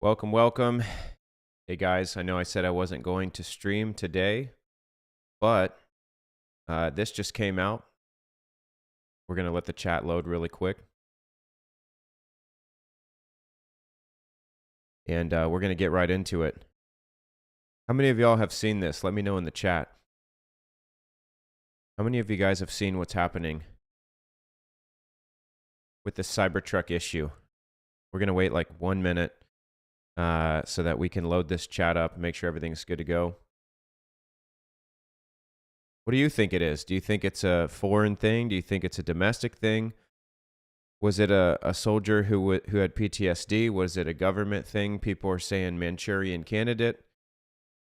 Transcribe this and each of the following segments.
Welcome, welcome. Hey guys, I know I said I wasn't going to stream today, but this just came out. We're going to let the chat load really quick. And we're going to get right into it. How many of y'all have seen this? Let me know in the chat. How many of you guys have seen what's happening with the Cybertruck issue? We're going to wait like 1 minute so that we can load this chat up and make sure everything's good to go. What do you think it is? Do you think it's a foreign thing? Do you think it's a domestic thing? Was it a soldier who had PTSD? Was it a government thing? People are saying Manchurian candidate.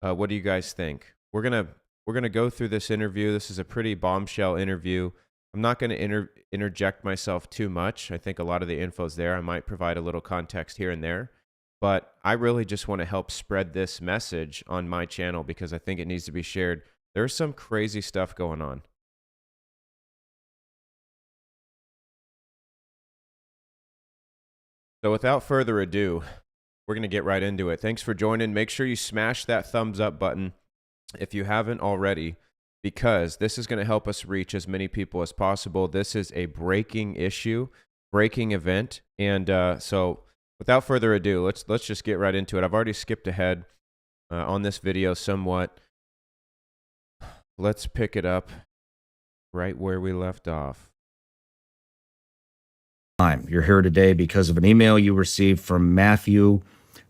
What do you guys think? We're gonna go through this interview. This is a pretty bombshell interview. I'm not going to interject myself too much. I think a lot of the info's there. I might provide a little context here and there, but I really just want to help spread this message on my channel because I think it needs to be shared. There's some crazy stuff going on. So without further ado, we're going to get right into it. Thanks for joining. Make sure you smash that thumbs up button if you haven't already, because this is going to help us reach as many people as possible. This is a breaking issue, breaking event. And so without further ado, let's just get right into it. I've already skipped ahead on this video somewhat. Let's pick it up right where we left off. You're here today because of an email you received from Matthew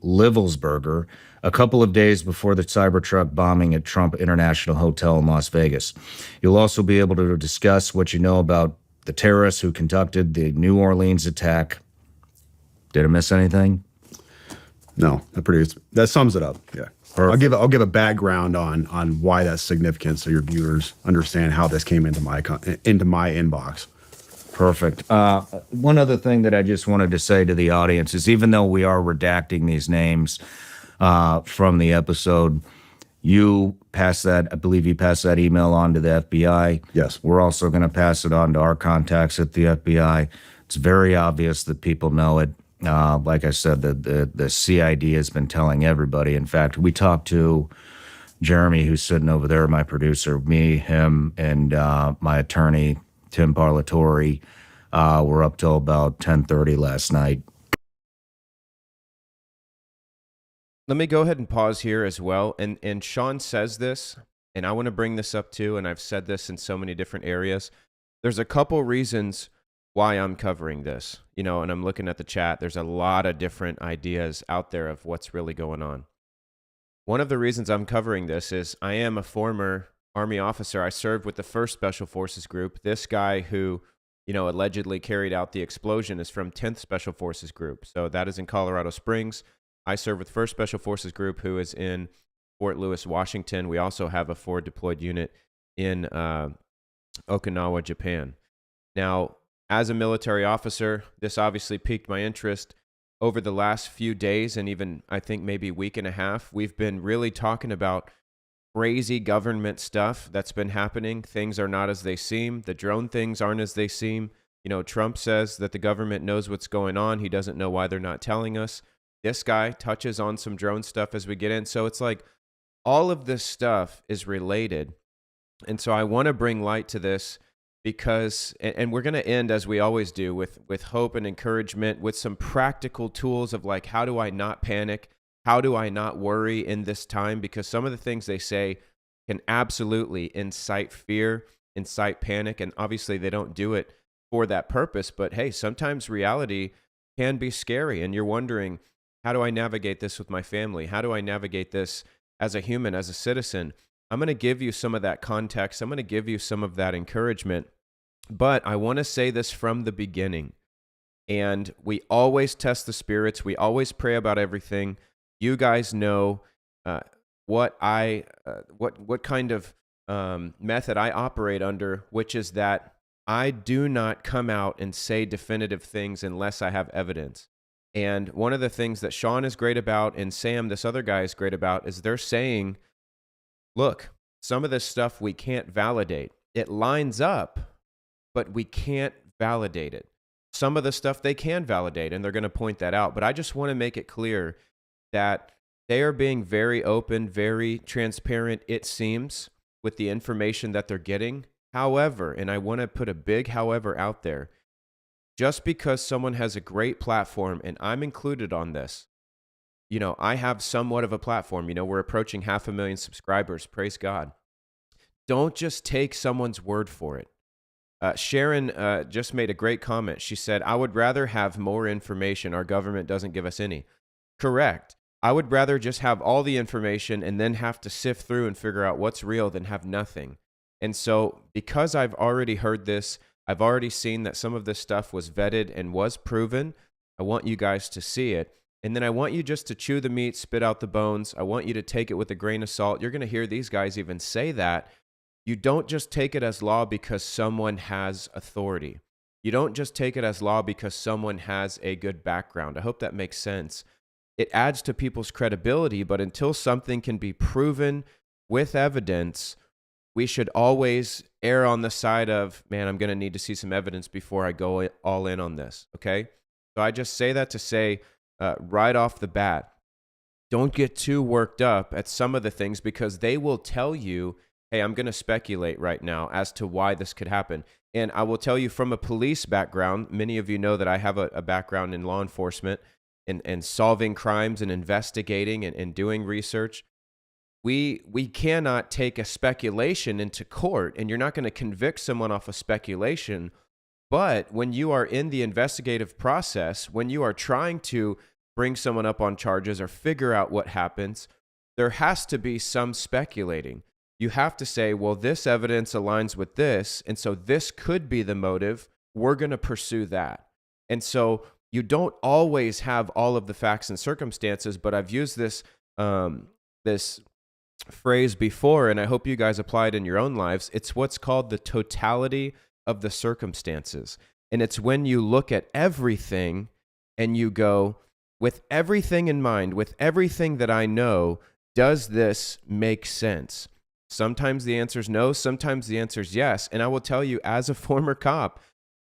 Livelsberger a couple of days before the Cybertruck bombing at Trump International Hotel in Las Vegas. You'll also be able to discuss what you know about the terrorists who conducted the New Orleans attack. Did I miss anything? No, that sums it up. Yeah. Perfect. I'll give a background on why that's significant so your viewers understand how this came into my inbox. Perfect. One other thing that I just wanted to say to the audience is, even though we are redacting these names from the episode, you passed that, I believe you passed that email on to the FBI. Yes. We're also going to pass it on to our contacts at the FBI. It's very obvious that people know it. Like I said, the CID has been telling everybody. In fact, we talked to Jeremy, who's sitting over there, my producer, me, him, and my attorney, Tim Parlatore. We're up till about 10:30 last night. Let me go ahead and pause here as well. And Sean says this, and I want to bring this up too, and I've said this in so many different areas. There's a couple reasons why I'm covering this, and I'm looking at the chat. There's a lot of different ideas out there of what's really going on. One of the reasons I'm covering this is I am a former Army officer. I served with the 1st Special Forces Group. This guy who, allegedly carried out the explosion is from 10th Special Forces Group. So that is in Colorado Springs. I serve with 1st Special Forces Group, who is in Fort Lewis, Washington. We also have a forward deployed unit in Okinawa, Japan. Now, as a military officer, this obviously piqued my interest. Over the last few days, and even I think maybe week and a half, we've been really talking about crazy government stuff that's been happening. Things are not as they seem. The drone things aren't as they seem. Trump says that the government knows what's going on. He doesn't know why they're not telling us. This guy touches on some drone stuff as we get in. So it's like all of this stuff is related. And so I want to bring light to this because, and we're going to end as we always do with hope and encouragement, with some practical tools of like, how do I not panic? How do I not worry in this time? Because some of the things they say can absolutely incite fear, incite panic. And obviously they don't do it for that purpose. But hey, sometimes reality can be scary. And you're wondering, how do I navigate this with my family? How do I navigate this as a human, as a citizen? I'm going to give you some of that context. I'm going to give you some of that encouragement. But I want to say this from the beginning. And we always test the spirits. We always pray about everything. You guys know what kind of method I operate under, which is that I do not come out and say definitive things unless I have evidence. And one of the things that Sean is great about and Sam, this other guy, is great about is they're saying, look, some of this stuff we can't validate. It lines up, but we can't validate it. Some of the stuff they can validate, and they're going to point that out. But I just want to make it clear that they are being very open, very transparent, it seems, with the information that they're getting. However, and I want to put a big however out there, just because someone has a great platform, and I'm included on this, I have somewhat of a platform. We're approaching 500,000 subscribers. Praise God. Don't just take someone's word for it. Sharon just made a great comment. She said, I would rather have more information. Our government doesn't give us any. Correct. I would rather just have all the information and then have to sift through and figure out what's real than have nothing. And so because I've already heard this, I've already seen that some of this stuff was vetted and was proven. I want you guys to see it. And then I want you just to chew the meat, spit out the bones. I want you to take it with a grain of salt. You're going to hear these guys even say that. You don't just take it as law because someone has authority. You don't just take it as law because someone has a good background. I hope that makes sense. It adds to people's credibility, but until something can be proven with evidence, we should always err on the side of, man, I'm going to need to see some evidence before I go all in on this, okay? So I just say that to say right off the bat, don't get too worked up at some of the things because they will tell you, hey, I'm going to speculate right now as to why this could happen. And I will tell you from a police background, many of you know that I have a background in law enforcement and solving crimes and investigating and doing research. We cannot take a speculation into court, and you're not going to convict someone off of speculation. But when you are in the investigative process, when you are trying to bring someone up on charges or figure out what happens, there has to be some speculating. You have to say, well, this evidence aligns with this, and so this could be the motive. We're going to pursue that. And so you don't always have all of the facts and circumstances, but I've used this this phrase before, and I hope you guys apply it in your own lives. It's what's called the totality of the circumstances. And it's when you look at everything and you go, with everything in mind, with everything that I know, does this make sense? Sometimes the answer is no, sometimes the answer is yes. And I will tell you, as a former cop,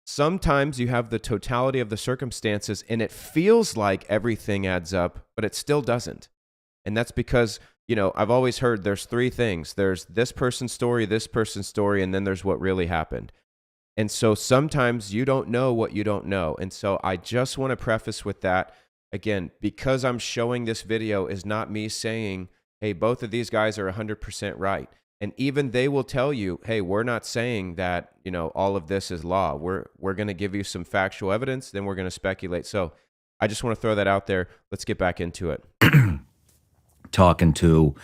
sometimes you have the totality of the circumstances and it feels like everything adds up, but it still doesn't. And that's because, I've always heard there's three things. There's this person's story, and then there's what really happened. And so sometimes you don't know what you don't know. And so I just want to preface with that. Again, because I'm showing this video is not me saying, hey, both of these guys are 100% right. And even they will tell you, hey, we're not saying that, all of this is law. We're going to give you some factual evidence, then we're going to speculate. So I just want to throw that out there. Let's get back into it. Talking to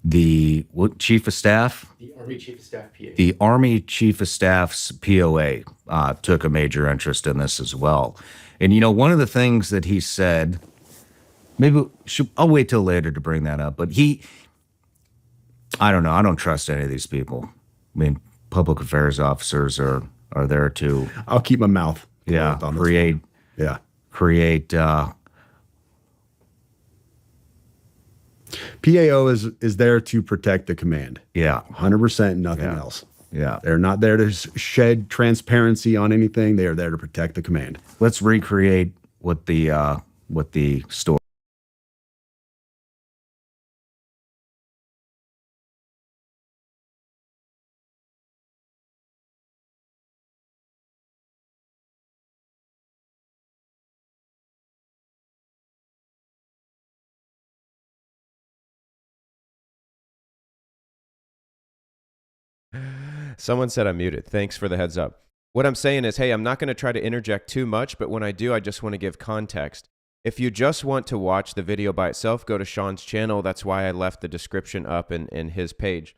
the chief of staff? The Army Chief of Staff PA. The Army Chief of Staff's POA took a major interest in this as well. And, one of the things that he said, I'll wait till later to bring that up, but I don't know. I don't trust any of these people. I mean, public affairs officers are there to... I'll keep my mouth closed on create... Yeah. Create... PAO is there to protect the command. Yeah. 100%, nothing else. Yeah. They're not there to shed transparency on anything. They are there to protect the command. Let's recreate what the story... Someone said I'm muted. Thanks for the heads up. What I'm saying is, hey, I'm not going to try to interject too much, but when I do, I just want to give context. If you just want to watch the video by itself, go to Sean's channel. That's why I left the description up in his page.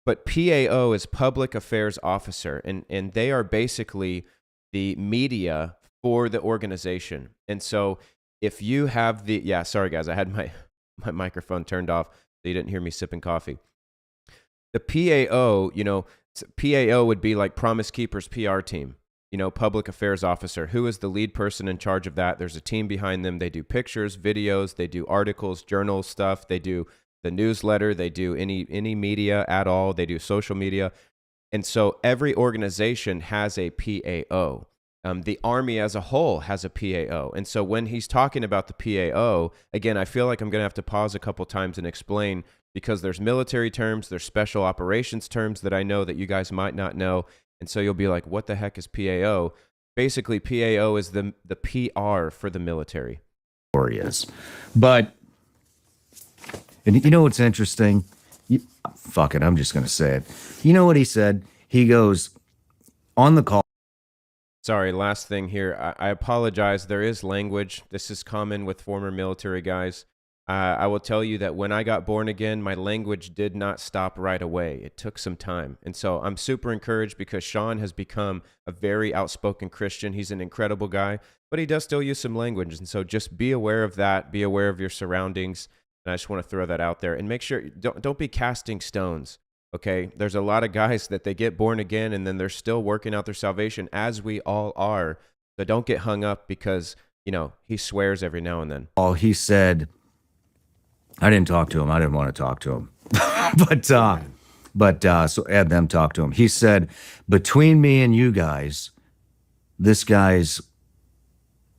But PAO is Public Affairs Officer, and they are basically the media for the organization. And so if you have the... Yeah, sorry, guys. I had my microphone turned off, so you didn't hear me sipping coffee. The PAO, PAO would be like Promise Keepers PR team, Public Affairs Officer. Who is the lead person in charge of that? There's a team behind them. They do pictures, videos, they do articles, journal stuff. They do the newsletter. They do any media at all. They do social media. And so every organization has a PAO. The Army as a whole has a PAO. And so when he's talking about the PAO, again, I feel like I'm going to have to pause a couple times and explain, because there's military terms, there's special operations terms that I know that you guys might not know. And so you'll be like, what the heck is PAO? Basically, PAO is the PR for the military. Is. But, and you know what's interesting? Fuck it, I'm just going to say it. You know what he said? He goes, on the call. Sorry, last thing here. I apologize. There is language. This is common with former military guys. I will tell you that when I got born again, my language did not stop right away. It took some time. And so I'm super encouraged because Sean has become a very outspoken Christian. He's an incredible guy, but he does still use some language. And so just be aware of that. Be aware of your surroundings. And I just want to throw that out there. And make sure, don't be casting stones, okay? There's a lot of guys that they get born again and then they're still working out their salvation, as we all are. So don't get hung up because, you know, he swears every now and then. Oh, he said, I didn't talk to him. I didn't want to talk to him. but so had them talk to him. He said, between me and you guys, this guy's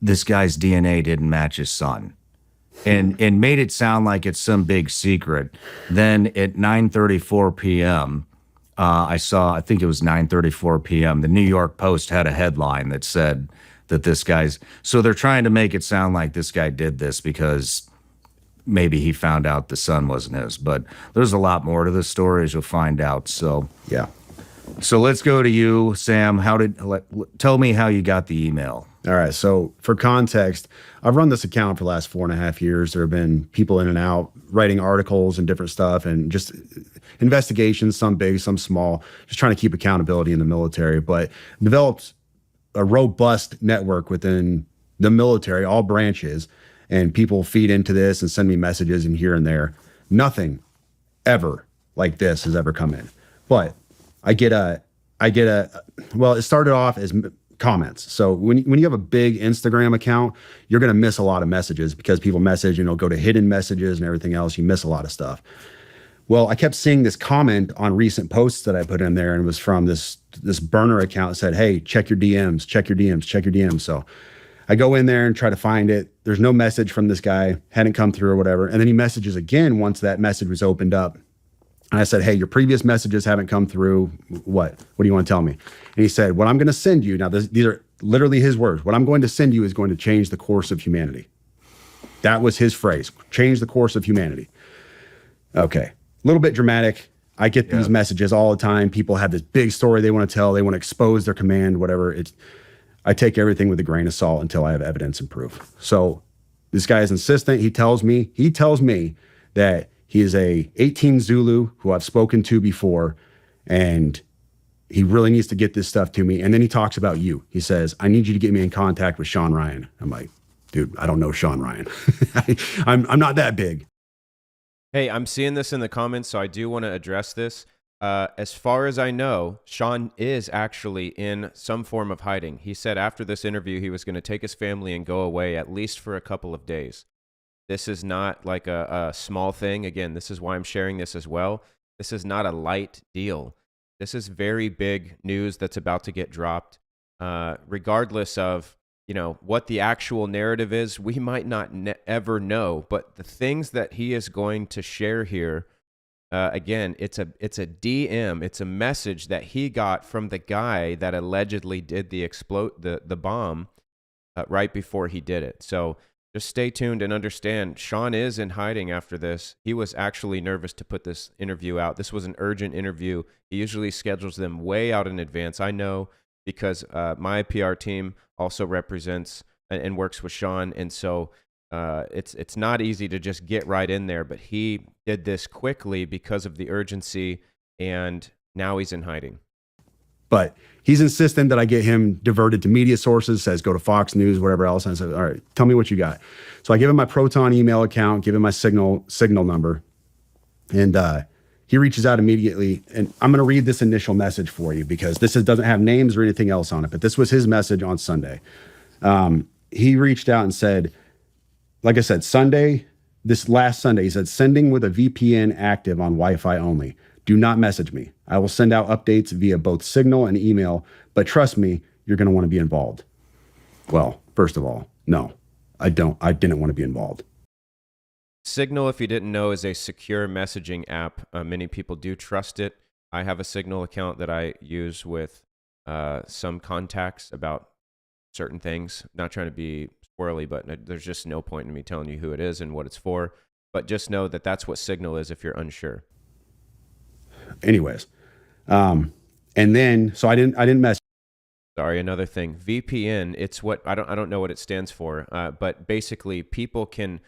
DNA didn't match his son. And made it sound like it's some big secret. Then at 9:34 p.m., I think it was 9:34 p.m., the New York Post had a headline that said that this guy's, so they're trying to make it sound like this guy did this because maybe he found out the son wasn't his. But there's a lot more to this story, as you'll find out. So Yeah. So let's go to you, Sam. Tell me how you got the email. All right. So for context, I've run this account for the last 4.5 years. There have been people in and out writing articles and different stuff and just investigations, some big, some small, just trying to keep accountability in the military, but developed a robust network within the military, all branches, and people feed into this and send me messages and here and there. Nothing ever like this has ever come in. But well, it started off as comments. So when you have a big Instagram account, you're going to miss a lot of messages because people message, go to hidden messages and everything else. You miss a lot of stuff. Well, I kept seeing this comment on recent posts that I put in there, and it was from this burner account that said, hey, check your DMs, check your DMs, check your DMs. So I go in there and try to find it. There's no message from this guy, hadn't come through or whatever. And then he messages again once that message was opened up. And I said, hey, your previous messages haven't come through. What do you want to tell me? And he said, what I'm going to send you, now these are literally his words. What I'm going to send you is going to change the course of humanity. That was his phrase, change the course of humanity. Okay, a little bit dramatic. I get these messages all the time. People have this big story they want to tell. They want to expose their command, whatever. I take everything with a grain of salt until I have evidence and proof. So this guy is insistent. He tells me that he is a 18 Zulu who I've spoken to before, and he really needs to get this stuff to me. And then he talks about you. He says, I need you to get me in contact with Sean Ryan. I'm like, dude, I don't know Sean Ryan. I'm not that big. Hey, I'm seeing this in the comments, so I do want to address this. As far as I know, Sean is actually in some form of hiding. He said after this interview, he was going to take his family and go away at least for a couple of days. This is not like a small thing. Again, this is why I'm sharing this as well. This is not a light deal. This is very big news that's about to get dropped. Regardless of, what the actual narrative is, we might not ever know. But the things that he is going to share here, again, it's a DM. It's a message that he got from the guy that allegedly did the bomb right before he did it. So just stay tuned and understand, Sean is in hiding after this. He was actually nervous to put this interview out. This was an urgent interview. He usually schedules them way out in advance. I know because my PR team also represents and works with Sean. And so it's not easy to just get right in there, but he did this quickly because of the urgency, and now he's in hiding. But he's insistent that I get him diverted to media sources, says go to Fox News, whatever else. And I said, all right, tell me what you got. So I give him my Proton email account, give him my signal number. And he reaches out immediately. And I'm going to read this initial message for you because this doesn't have names or anything else on it. But this was his message on Sunday. He reached out and said, like I said, this last Sunday, he said, sending with a VPN active on Wi-Fi only. Do not message me. I will send out updates via both Signal and email, but trust me, you're going to want to be involved. Well, first of all, no, I didn't want to be involved. Signal, if you didn't know, is a secure messaging app. Many people do trust it. I have a Signal account that I use with some contacts about certain things. Not trying to be squirrely, but there's just no point in me telling you who it is and what it's for. But just know that that's what Signal is if you're unsure. Anyways, and then so I didn't mess. Sorry, another thing. VPN. It's what I don't know what it stands for. But basically, people can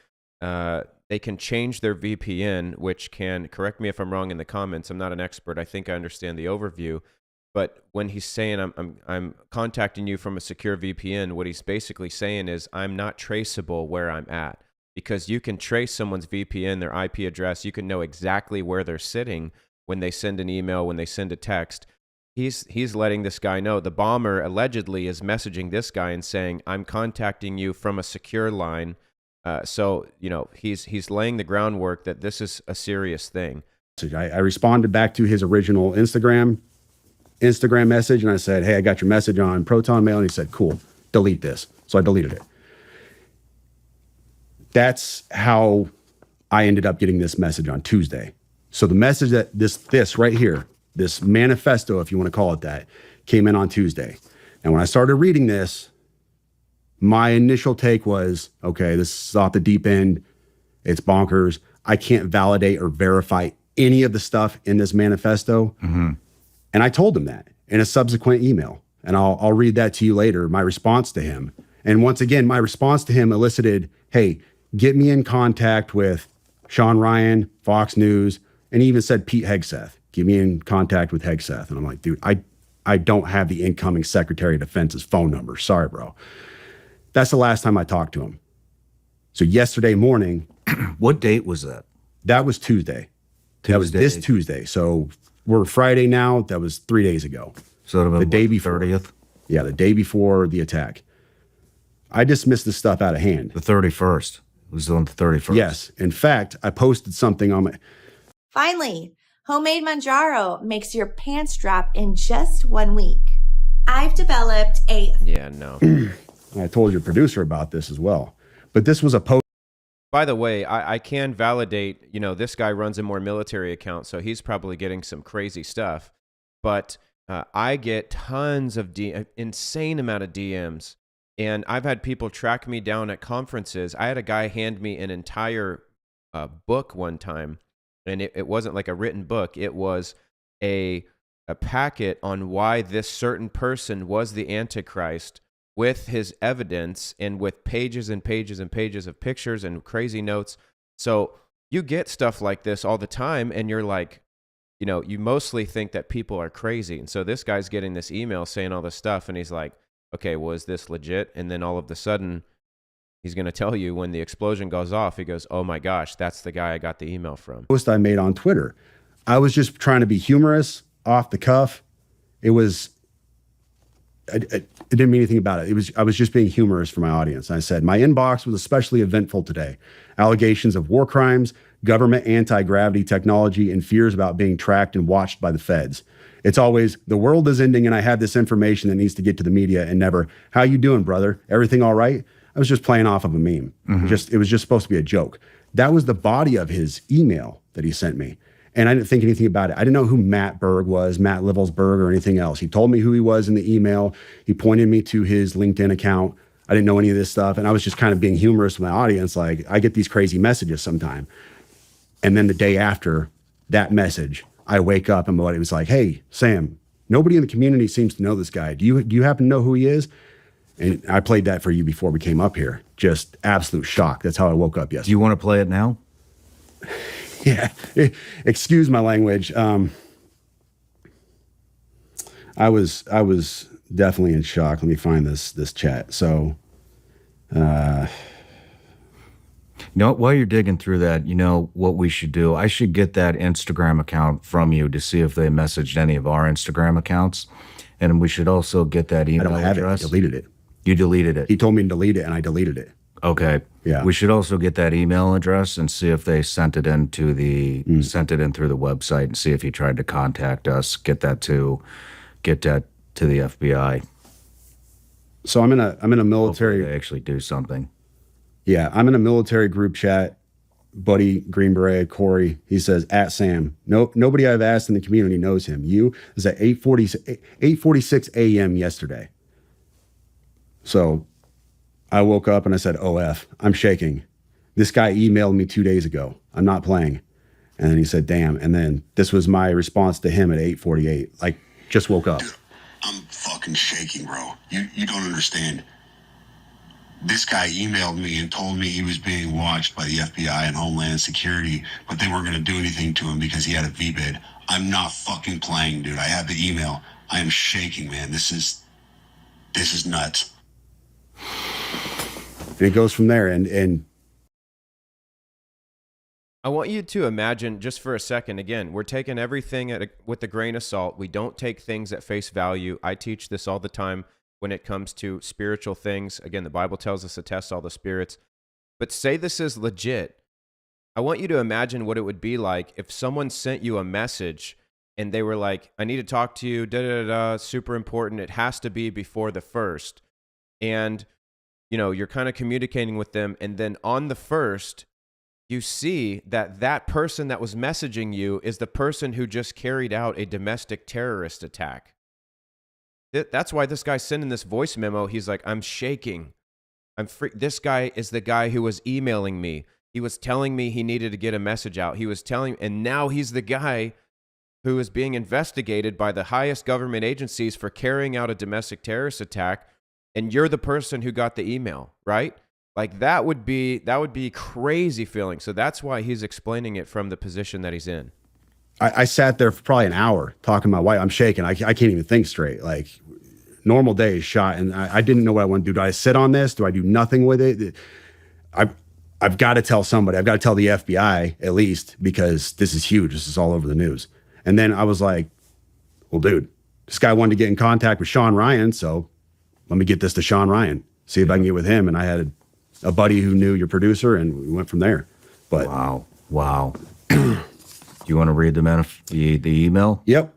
they can change their VPN, which can, correct me if I'm wrong in the comments. I'm not an expert. I think I understand the overview. But when he's saying I'm contacting you from a secure VPN, what he's basically saying is I'm not traceable where I'm at, because you can trace someone's VPN, their IP address. You can know exactly where they're sitting when they send an email, when they send a text. He's letting this guy know. The bomber allegedly is messaging this guy and saying, I'm contacting you from a secure line. So, you know, he's laying the groundwork that this is a serious thing. I responded back to his original Instagram message, and I said, hey, I got your message on Proton Mail. And he said, cool, delete this. So I deleted it. That's how I ended up getting this message on Tuesday. So the message that this right here, this manifesto, if you want to call it that, came in on Tuesday. And when I started reading this, my initial take was, okay, this is off the deep end. It's bonkers. I can't validate or verify any of the stuff in this manifesto. Mm-hmm. And I told him that in a subsequent email. And I'll read that to you later, my response to him. And once again, my response to him elicited, hey, get me in contact with Sean Ryan, Fox News, and he even said Pete Hegseth. Get me in contact with Hegseth. And I'm like, dude, I don't have the incoming Secretary of Defense's phone number. Sorry, bro. That's the last time I talked to him. So yesterday morning. What date was that? That was Tuesday. That was this Tuesday. So we're Friday now. That was 3 days ago. So the day before. 30th? Yeah, the day before the attack. I dismissed this stuff out of hand. The 31st. It was on the 31st. Yes. In fact, I posted something on my... Finally, Homemade Manjaro makes your pants drop in just 1 week. I've developed a... Yeah, no. I told your producer about this as well. But this was a post. By the way, I can validate, you know, this guy runs a more military account, so he's probably getting some crazy stuff. But I get tons of insane amount of DMs. And I've had people track me down at conferences. I had a guy hand me an entire book one time. And it wasn't like a written book. It was a packet on why this certain person was the Antichrist, with his evidence and with pages and pages and pages of pictures and crazy notes. So you get stuff like this all the time, and you're like, you know, you mostly think that people are crazy. And so this guy's getting this email saying all this stuff, and he's like, okay, was this legit? And then all of a sudden, he's going to tell you when the explosion goes off, he goes, oh my gosh, that's the guy I got the email from. Post I made on Twitter. I was just trying to be humorous, off the cuff. It was... I didn't mean anything about it. I was just being humorous for my audience. I said, my inbox was especially eventful today. Allegations of war crimes, government anti-gravity technology, and fears about being tracked and watched by the feds. It's always, the world is ending and I have this information that needs to get to the media, and never, how you doing, brother? Everything all right? I was just playing off of a meme. Mm-hmm. It was just supposed to be a joke. That was the body of his email that he sent me. And I didn't think anything about it. I didn't know who Matt Berg was, Matt Livelsberg, or anything else. He told me who he was in the email. He pointed me to his LinkedIn account. I didn't know any of this stuff. And I was just kind of being humorous with my audience. Like, I get these crazy messages sometime. And then the day after that message, I wake up and it was like, hey, Sam, nobody in the community seems to know this guy. Do you happen to know who he is? And I played that for you before we came up here. Just absolute shock. That's how I woke up yesterday. Do you want to play it now? Yeah, excuse my language. I was definitely in shock. Let me find this chat. So, you know, while you're digging through that, you know what we should do? I should get that Instagram account from you to see if they messaged any of our Instagram accounts, and we should also get that email I don't have address. it. I deleted it. You deleted it. He told me to delete it, and I deleted it. Okay. Yeah. We should also get that email address and see if they sent it in through the website, and see if he tried to contact us. Get that to the FBI. So I'm in a Hopefully military. they actually do something. Yeah, I'm in a military group chat. Buddy Green Beret, Corey, he says, at Sam. No, nobody I've asked in the community knows him. You is at 8:46 a.m. yesterday. So I woke up and I said, OF, I'm shaking. This guy emailed me 2 days ago. I'm not playing. And then he said, damn. And then this was my response to him at 8:48. Like, just woke up. Dude, I'm fucking shaking, bro. You don't understand. This guy emailed me and told me he was being watched by the FBI and Homeland Security, but they weren't going to do anything to him because he had a V-bid. I'm not fucking playing, dude. I have the email. I am shaking, man. This is nuts. And it goes from there. And I want you to imagine just for a second, again, we're taking everything with a grain of salt. We don't take things at face value. I teach this all the time when it comes to spiritual things. Again, the Bible tells us to test all the spirits. But say this is legit. I want you to imagine what it would be like if someone sent you a message and they were like, I need to talk to you, da-da-da-da, super important. It has to be before the 1st. And, you know, you're kind of communicating with them. And then on the 1st, you see that that person that was messaging you is the person who just carried out a domestic terrorist attack. That's why this guy's sending this voice memo. He's like, I'm shaking. This guy is the guy who was emailing me. He was telling me he needed to get a message out. And now he's the guy who is being investigated by the highest government agencies for carrying out a domestic terrorist attack. And you're the person who got the email, right? Like that would be crazy feeling. So that's why he's explaining it from the position that he's in. I sat there for probably an hour talking to my wife. I'm shaking. I can't even think straight. Like, normal day is shot, and I didn't know what I want to do. Do I sit on this? Do I do nothing with it? I've got to tell somebody. I've got to tell the FBI at least, because this is huge. This is all over the news. And then I was like, well, dude, this guy wanted to get in contact with Sean Ryan, so let me get this to Sean Ryan, see if I can get with him. And I had a buddy who knew your producer, and we went from there. But Wow. Do you want to read the email? Yep.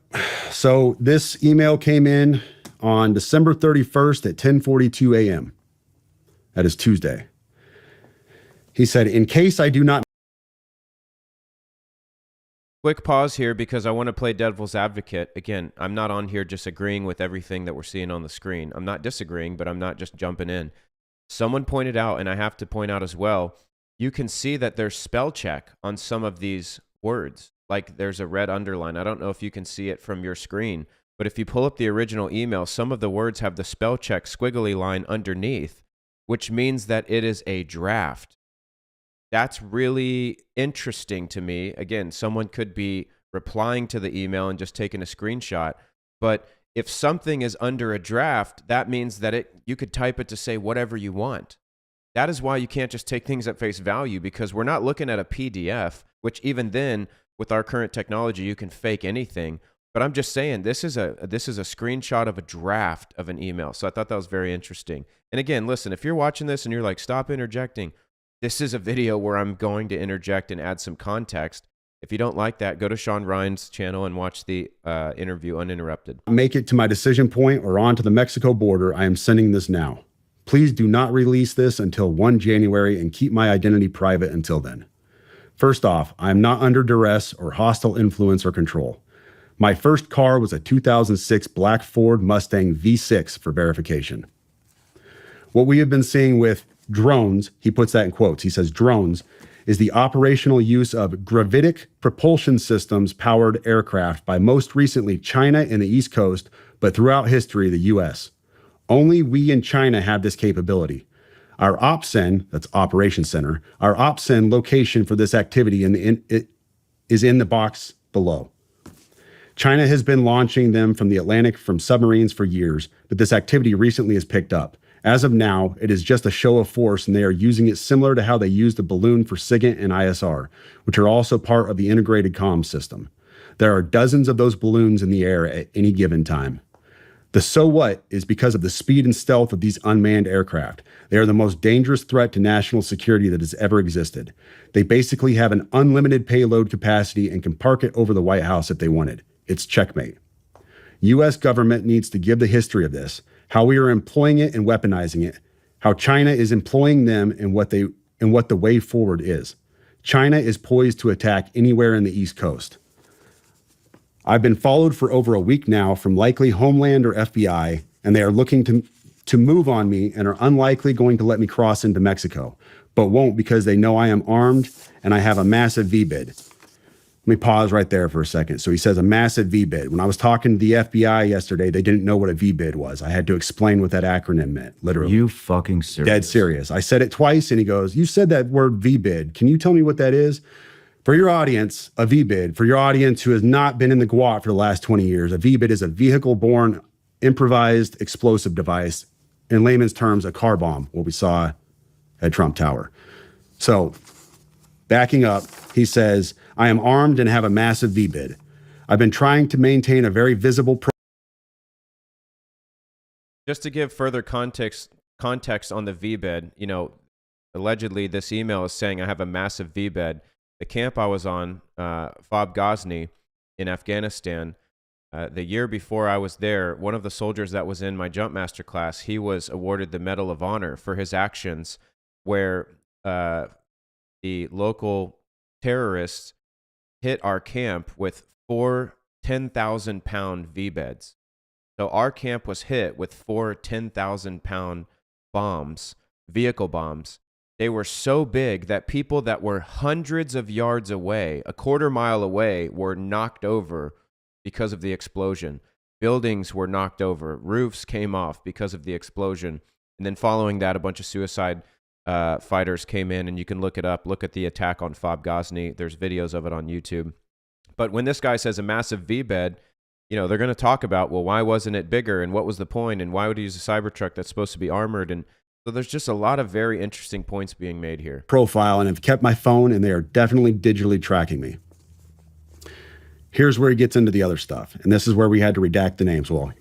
So this email came in on December 31st at 10:42 a.m. That is Tuesday. He said, in case I do not. Quick pause here because I want to play devil's advocate. Again, I'm not on here just agreeing with everything that we're seeing on the screen. I'm not disagreeing, but I'm not just jumping in. Someone pointed out, and I have to point out as well, you can see that there's spell check on some of these words. Like there's a red underline. I don't know if you can see it from your screen, but if you pull up the original email, some of the words have the spell check squiggly line underneath, which means that it is a draft. That's really interesting to me. Again, someone could be replying to the email and just taking a screenshot, but if something is under a draft, that means that you could type it to say whatever you want. That is why you can't just take things at face value, because we're not looking at a PDF, which even then, with our current technology, you can fake anything. But I'm just saying, this is a screenshot of a draft of an email. So I thought that was very interesting. And again, listen, if you're watching this and you're like, stop interjecting, this is a video where I'm going to interject and add some context. If you don't like that, go to Sean Ryan's channel and watch the interview uninterrupted. Make it to my decision point or on to the Mexico border, I am sending this now. Please do not release this until 1 January and keep my identity private until then. First off, I am not under duress or hostile influence or control. My first car was a 2006 black Ford Mustang V6 for verification. What we have been seeing with drones, he puts that in quotes, he says drones, is the operational use of gravitic propulsion systems powered aircraft by most recently China and the East Coast, but throughout history, the US. Only we in China have this capability. Our OPSEN, that's Operation Center, our OPSEN location for this activity is in the box below. China has been launching them from the Atlantic from submarines for years, but this activity recently has picked up. As of now, it is just a show of force, and they are using it similar to how they used the balloon for SIGINT and ISR, which are also part of the integrated comms system. There are dozens of those balloons in the air at any given time. The so what is because of the speed and stealth of these unmanned aircraft. They are the most dangerous threat to national security that has ever existed. They basically have an unlimited payload capacity and can park it over the White House if they wanted. It's checkmate. U.S. government needs to give the history of this, how we are employing it and weaponizing it, how China is employing them and what the way forward is. China is poised to attack anywhere in the East Coast. I've been followed for over a week now from likely Homeland or FBI, and they are looking to move on me and are unlikely going to let me cross into Mexico, but won't because they know I am armed and I have a massive V-bid. Let me pause right there for a second. So he says a massive V-bid. When I was talking to the FBI yesterday, they didn't know what a V-bid was. I had to explain what that acronym meant, literally. You fucking serious? Dead serious. I said it twice and he goes, you said that word V-bid. Can you tell me what that is? For your audience, a V-bid, for your audience who has not been in the GWOT for the last 20 years, a V-bid is a vehicle-borne improvised explosive device. In layman's terms, a car bomb, what we saw at Trump Tower. So, backing up, he says, I am armed and have a massive V-bid. I've been trying to maintain a very visible Just to give further context on the V-bid, you know, allegedly this email is saying I have a massive V-bid. The camp I was on, Fob Ghazni in Afghanistan, the year before I was there, one of the soldiers that was in my jump master class, he was awarded the Medal of Honor for his actions where the local terrorists hit our camp with 4 10,000-pound V-beds. So our camp was hit with 4 10,000-pound bombs, vehicle bombs. They were so big that people that were hundreds of yards away, a quarter mile away, were knocked over because of the explosion. Buildings were knocked over. Roofs came off because of the explosion. And then following that, a bunch of suicide fighters came in, and you can look it up. Look at the attack on Fob Ghazni. There's videos of it on YouTube. But when this guy says a massive V-bed, you know, they're going to talk about, well, why wasn't it bigger? And what was the point? And why would he use a Cybertruck that's supposed to be armored? And so there's just a lot of very interesting points being made here. Profile, and have kept my phone, and they are definitely digitally tracking me. Here's where he gets into the other stuff. And this is where we had to redact the names. Well,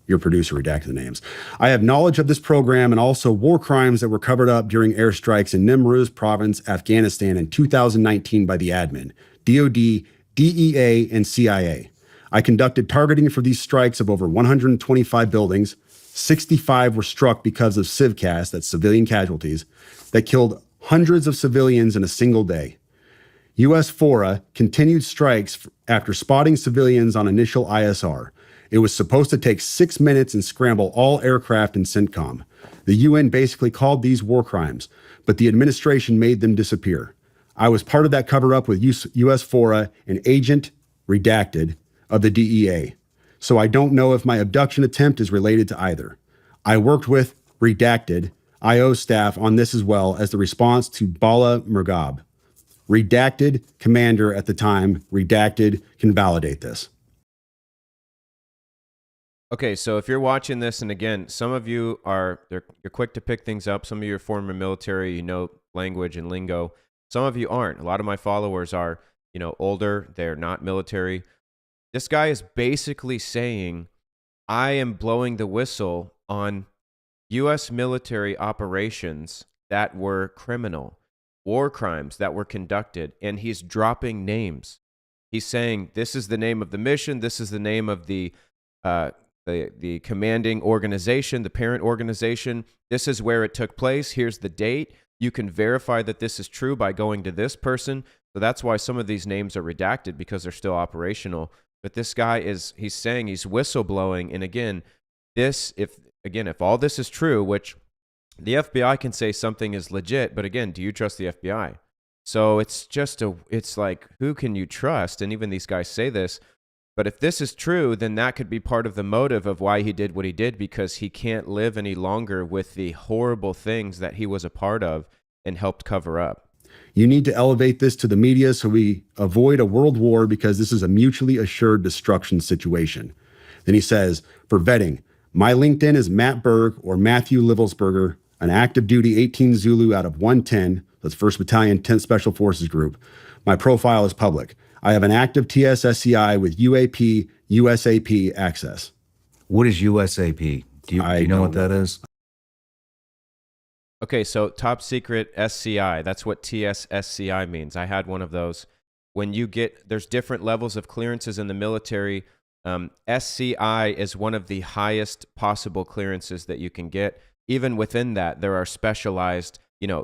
your producer redacted the names. I have knowledge of this program and also war crimes that were covered up during airstrikes in Nimruz province, Afghanistan in 2019 by the admin, DOD, DEA, and CIA. I conducted targeting for these strikes of over 125 buildings. 65 were struck because of civcas, that's civilian casualties, that killed hundreds of civilians in a single day. U.S. FORA continued strikes after spotting civilians on initial ISR. It was supposed to take 6 minutes and scramble all aircraft in CENTCOM. The UN basically called these war crimes, but the administration made them disappear. I was part of that cover-up with U.S. FORA, an agent, redacted, of the DEA. So I don't know if my abduction attempt is related to either. I worked with redacted IO staff on this as well as the response to Bala Murghab. Redacted commander at the time, redacted can validate this. Okay, so if you're watching this, and again, some of you you're quick to pick things up. Some of you are former military, you know language and lingo. Some of you aren't. A lot of my followers are, you know, older. They're not military. This guy is basically saying, I am blowing the whistle on U.S. military operations that were criminal, war crimes that were conducted, and he's dropping names. He's saying, this is the name of the mission, this is the name of the commanding organization, the parent organization, this is where it took place, here's the date. You can verify that this is true by going to this person. So that's why some of these names are redacted, because they're still operational. But this guy he's saying he's whistleblowing. And again, if all this is true, which the FBI can say something is legit, but again, do you trust the FBI? So it's like, who can you trust? And even these guys say this, but if this is true, then that could be part of the motive of why he did what he did, because he can't live any longer with the horrible things that he was a part of and helped cover up. You need to elevate this to the media so we avoid a world war, because this is a mutually assured destruction situation. Then he says, for vetting, my LinkedIn is Matt Berg or Matthew Livelsberger, an active duty 18 Zulu out of 110, that's 1st Battalion 10th Special Forces Group. My profile is public. I have an active TSSCI with UAP, USAP access. What is USAP? Do you know what that is? Okay, so top secret SCI, that's what TSSCI means. I had one of those. When you there's different levels of clearances in the military. SCI is one of the highest possible clearances that you can get. Even within that, there are specialized,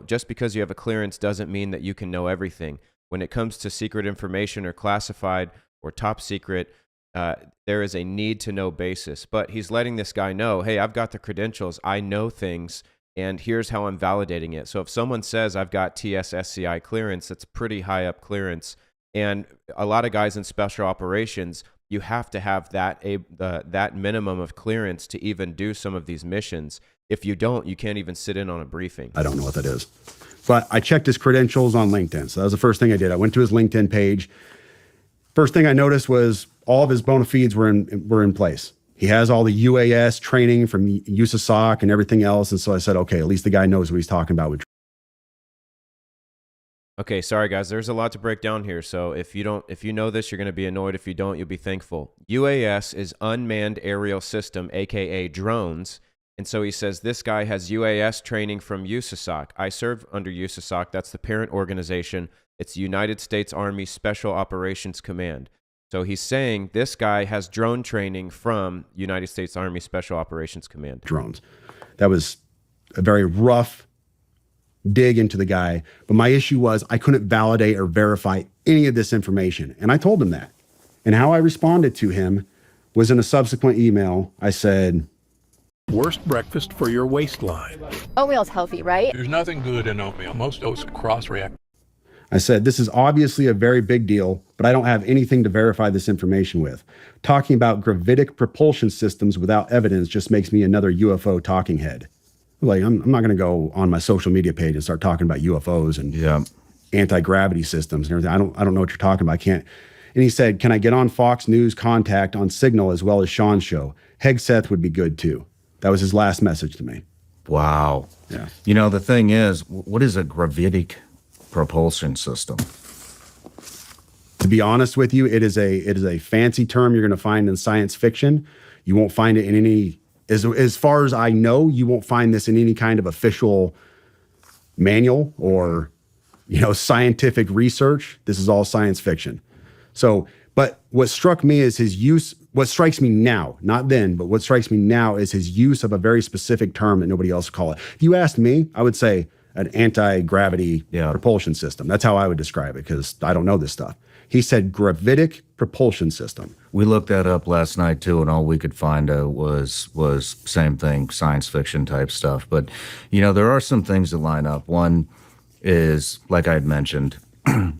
just because you have a clearance doesn't mean that you can know everything. When it comes to secret information or classified or top secret, there is a need to know basis. But he's letting this guy know, hey, I've got the credentials, I know things, and here's how I'm validating it. So if someone says I've got TS/SCI clearance, that's pretty high up clearance. And a lot of guys in special operations, you have to have that minimum of clearance to even do some of these missions. If you don't, you can't even sit in on a briefing. I don't know what that is. But I checked his credentials on LinkedIn. So that was the first thing I did. I went to his LinkedIn page. First thing I noticed was all of his bona fides were in place. He has all the UAS training from USASOC and everything else. And so I said, okay, at least the guy knows what he's talking about. Okay, sorry guys, there's a lot to break down here. So if you know this, you're going to be annoyed. If you don't, you'll be thankful. UAS is unmanned aerial system, aka drones. And so he says this guy has UAS training from USASOC. I serve under USASOC. That's the parent organization. It's United States Army Special Operations Command. So he's saying this guy has drone training from United States Army Special Operations Command. Drones. That was a very rough dig into the guy. But my issue was I couldn't validate or verify any of this information. And I told him that. And how I responded to him was in a subsequent email. I said, worst breakfast for your waistline. Oatmeal's healthy, right? There's nothing good in oatmeal. Most oats cross-react. I said, this is obviously a very big deal, but I don't have anything to verify this information with. Talking about gravitic propulsion systems without evidence just makes me another UFO talking head. Like, I'm not going to go on my social media page and start talking about UFOs and anti-gravity systems and everything. I don't know what you're talking about. I can't. And he said, can I get on Fox News Contact on Signal as well as Sean's show? Hegseth would be good too. That was his last message to me. Wow. Yeah. The thing is, what is a gravitic propulsion system? To be honest with you, it is a fancy term you're going to find in science fiction. You won't find it in any, as far as I know, you won't find this in any kind of official manual or, scientific research. This is all science fiction. So, but what struck me is his use, what strikes me now, not then, but what strikes me now is his use of a very specific term that nobody else would call it. If you asked me, I would say an anti-gravity propulsion system. That's how I would describe it because I don't know this stuff. He said gravitic propulsion system. We looked that up last night too, and all we could find was same thing, science fiction type stuff. But, there are some things that line up. One is, like I had mentioned,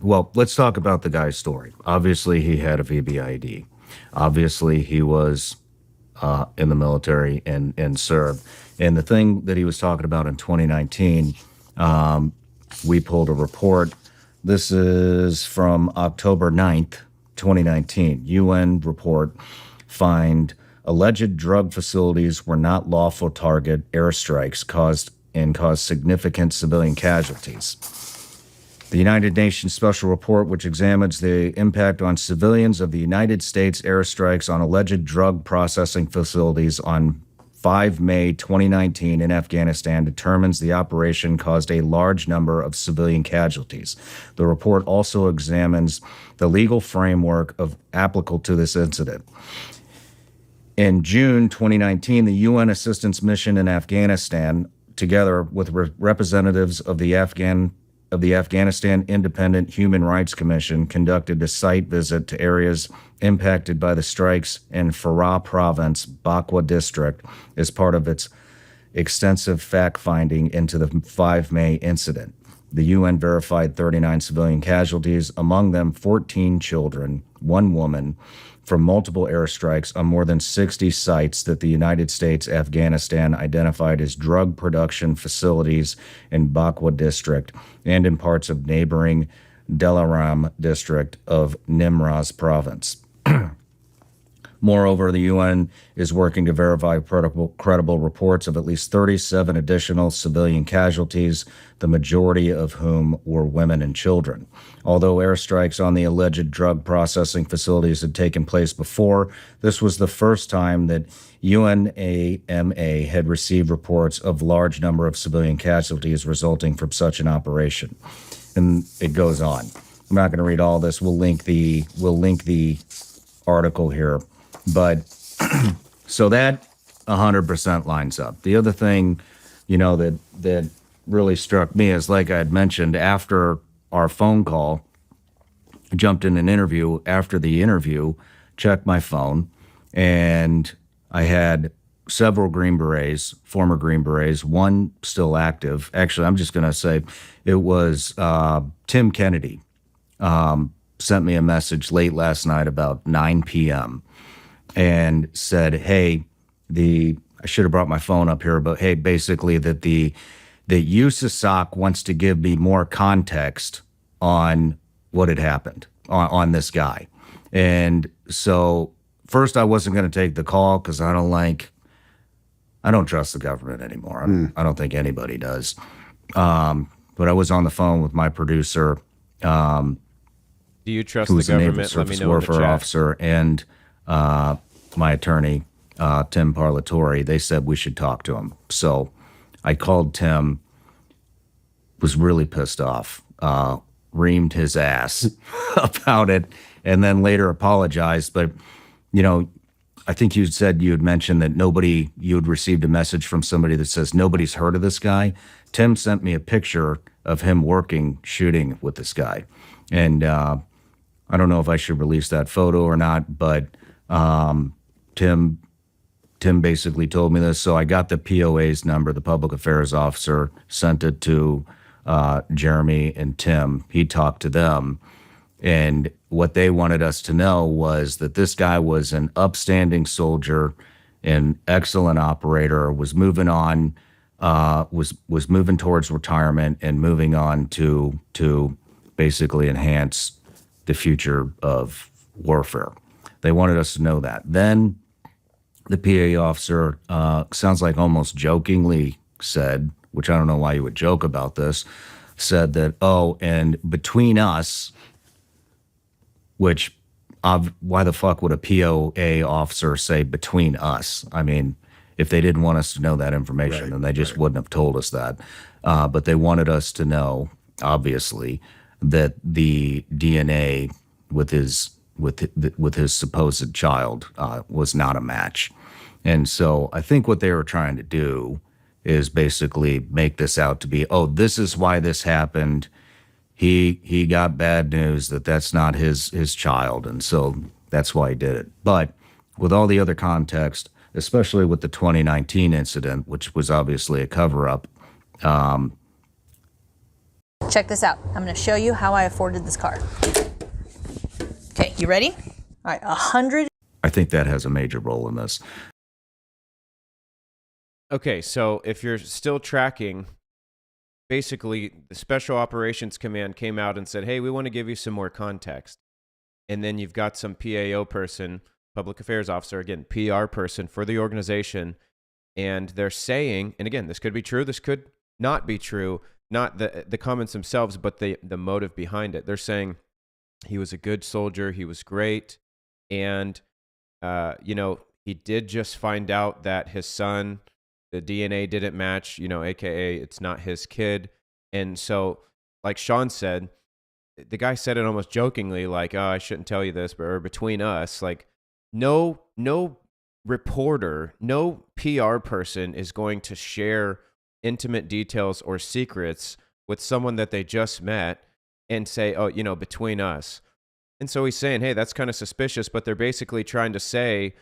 well, let's talk about the guy's story. Obviously, he had a VBID. Obviously, he was in the military and served. And the thing that he was talking about in 2019, we pulled a report. This is from October 9th, 2019. UN report find alleged drug facilities were not lawful target airstrikes caused significant civilian casualties. The United Nations Special Report, which examines the impact on civilians of the United States airstrikes on alleged drug processing facilities on 5 May 2019 in Afghanistan, determines the operation caused a large number of civilian casualties. The report also examines the legal framework applicable to this incident. In June 2019, the UN assistance mission in Afghanistan, together with representatives of the Afghanistan Independent Human Rights Commission, conducted a site visit to areas impacted by the strikes in Farah Province, Bakwa District, as part of its extensive fact-finding into the 5 May incident. The UN verified 39 civilian casualties, among them 14 children, 1 woman, from multiple airstrikes on more than 60 sites that the United States Afghanistan identified as drug production facilities in Bakwa District and in parts of neighboring Delaram District of Nimraz Province. Moreover, the UN is working to verify credible reports of at least 37 additional civilian casualties, the majority of whom were women and children. Although airstrikes on the alleged drug processing facilities had taken place before, this was the first time that UNAMA had received reports of large number of civilian casualties resulting from such an operation. And it goes on. I'm not going to read all this. We'll link the article here But so that 100% lines up. The other thing, that really struck me is, like I had mentioned, after our phone call, I jumped in an interview. After the interview, checked my phone, and I had several Green Berets, former Green Berets, one still active. Actually, I'm just going to say it was Tim Kennedy. Sent me a message late last night about 9 p.m. and said, hey, I should have brought my phone up here, but hey, basically that the USASOC wants to give me more context on what had happened on this guy. And so first I wasn't going to take the call because I don't trust the government anymore. I don't think anybody does. But I was on the phone with my producer, Do you trust who's the a naval government? Let me surface know in the warfare chat. officer, and my attorney, Tim Parlatore. They said we should talk to him. So I called Tim, was really pissed off, reamed his ass about it, and then later apologized. But, I think you said you had mentioned that you had received a message from somebody that says nobody's heard of this guy. Tim sent me a picture of him shooting with this guy. And I don't know if I should release that photo or not, but Tim basically told me this. So I got the POA's number, the public affairs officer, sent it to Jeremy and Tim. He talked to them. And what they wanted us to know was that this guy was an upstanding soldier, an excellent operator, was moving on, was moving towards retirement and moving on to basically enhance the future of warfare. They wanted us to know that. Then the PA officer, sounds like almost jokingly said, which I don't know why you would joke about this, said that, and between us, which why the fuck would a POA officer say between us? I mean, if they didn't want us to know that information, then they just wouldn't have told us that. But they wanted us to know, obviously, that the DNA with his supposed child was not a match. And so I think what they were trying to do is basically make this out to be, this is why this happened. He got bad news that that's not his child, and so that's why he did it. But with all the other context, especially with the 2019 incident, which was obviously a cover-up. Check this out. I'm going to show you how I afforded this car. Okay, you ready? All right, 100. I think that has a major role in this. Okay, so if you're still tracking, basically the Special Operations Command came out and said, hey, we want to give you some more context. And then you've got some PAO person, public affairs officer, again, PR person for the organization, and they're saying, and again, this could be true, this could not be true, not the comments themselves, but the motive behind it. They're saying he was a good soldier, he was great, and, he did just find out that his son, the DNA didn't match, AKA it's not his kid. And so, like Sean said, the guy said it almost jokingly, like, I shouldn't tell you this, but or between us, like, no reporter, no PR person is going to share intimate details or secrets with someone that they just met and say, between us. And so he's saying, hey, that's kind of suspicious, but they're basically trying to say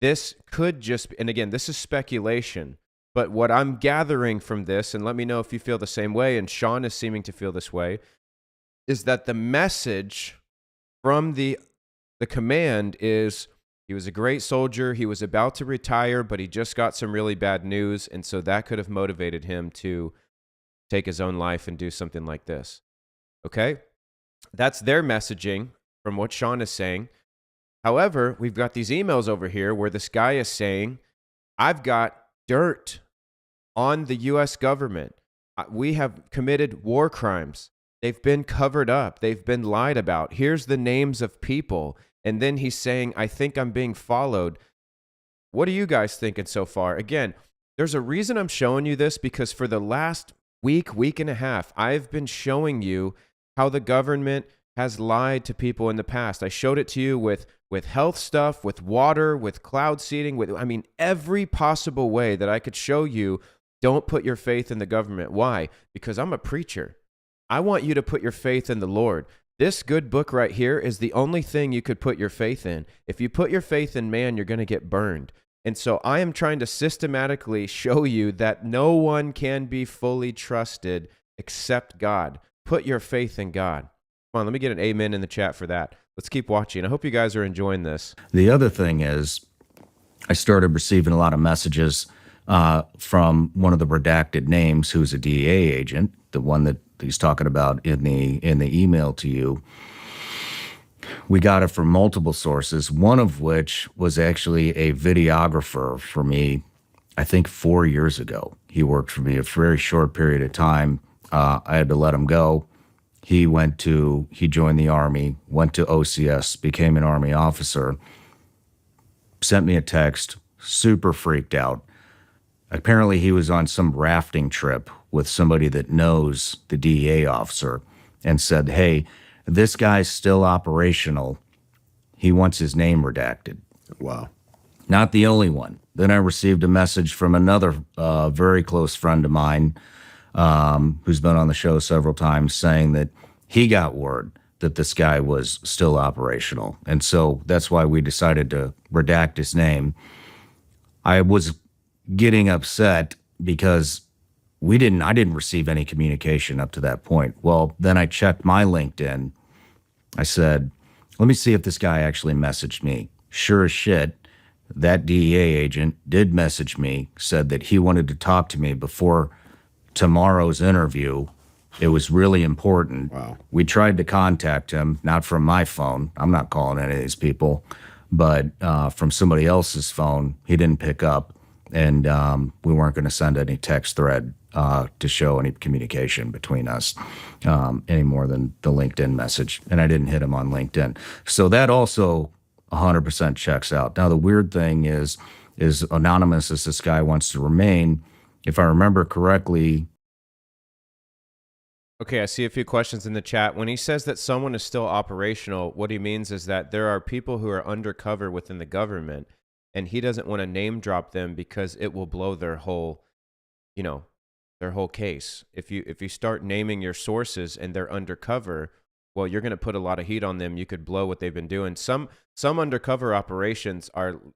this could just, and again, this is speculation, but what I'm gathering from this, and let me know if you feel the same way, and Sean is seeming to feel this way, is that the message from the command is he was a great soldier, he was about to retire, but he just got some really bad news, and so that could have motivated him to take his own life and do something like this. Okay? That's their messaging from what Sean is saying. However, we've got these emails over here where this guy is saying, I've got dirt on the U.S. government. We have committed war crimes. They've been covered up. They've been lied about. Here's the names of people. And then he's saying, I think I'm being followed. What are you guys thinking so far? Again, there's a reason I'm showing you this, because for the last week and a half, I've been showing you how the government has lied to people in the past. I showed it to you with health stuff, with water, with cloud seeding, with, I mean, every possible way that I could show you. Don't put your faith in the government. Why? Because I'm a preacher. I want you to put your faith in the Lord. This good book right here is the only thing you could put your faith in. If you put your faith in man, you're going to get burned. And so I am trying to systematically show you that no one can be fully trusted except God. Put your faith in God. Come on, let me get an amen in the chat for that. Let's keep watching. I hope you guys are enjoying this. The other thing is, I started receiving a lot of messages from one of the redacted names who's a DEA agent, the one that he's talking about in the email to you. We got it from multiple sources, one of which was actually a videographer for me, I think 4 years ago. He worked for me a very short period of time. I had to let him go. He joined the Army, went to OCS, became an Army officer, sent me a text, super freaked out. Apparently he was on some rafting trip with somebody that knows the DEA officer and said, hey, this guy's still operational. He wants his name redacted. Wow. Not the only one. Then I received a message from another very close friend of mine who's been on the show several times saying that he got word that this guy was still operational. And so that's why we decided to redact his name. I was getting upset because I didn't receive any communication up to that point. Well, then I checked my LinkedIn. I said, let me see if this guy actually messaged me. Sure as shit, that DEA agent did message me, said that he wanted to talk to me before tomorrow's interview. It was really important. Wow. We tried to contact him, not from my phone. I'm not calling any of these people, but from somebody else's phone. He didn't pick up. And we weren't going to send any text thread to show any communication between us any more than the LinkedIn message. And I didn't hit him on LinkedIn. So that also 100% checks out. Now, the weird thing is anonymous as this guy wants to remain, if I remember correctly. Okay, I see a few questions in the chat. When he says that someone is still operational, what he means is that there are people who are undercover within the government, and he doesn't want to name drop them because it will blow their whole, their whole case. If you start naming your sources and they're undercover, well, you're going to put a lot of heat on them. You could blow what they've been doing. Some undercover operations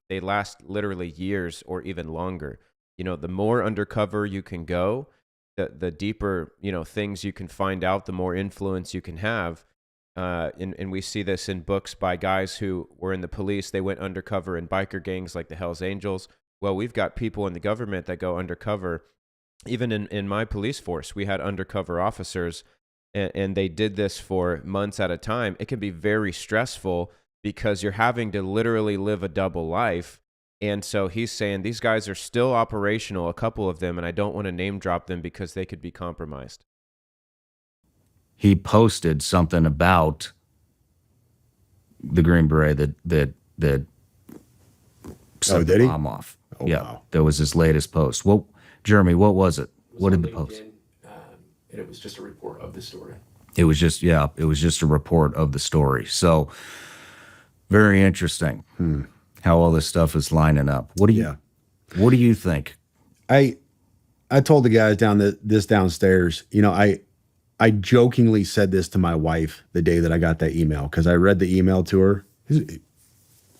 they last literally years or even longer. The more undercover you can go, the deeper, things you can find out, the more influence you can have. And we see this in books by guys who were in the police. They went undercover in biker gangs like the Hells Angels. Well, we've got people in the government that go undercover. Even in my police force, we had undercover officers, and they did this for months at a time. It can be very stressful because you're having to literally live a double life. And so he's saying these guys are still operational, a couple of them, and I don't want to name drop them because they could be compromised. He posted something about the Green Beret that set did the he? bomb off. Oh, yeah, wow. that was his latest post. Well, Jeremy, what was it? What did the post? And it was just a report of the story. It was just a report of the story. So very interesting how all this stuff is lining up. What do you think? I told the guys downstairs, I jokingly said this to my wife the day that I got that email, because I read the email to her.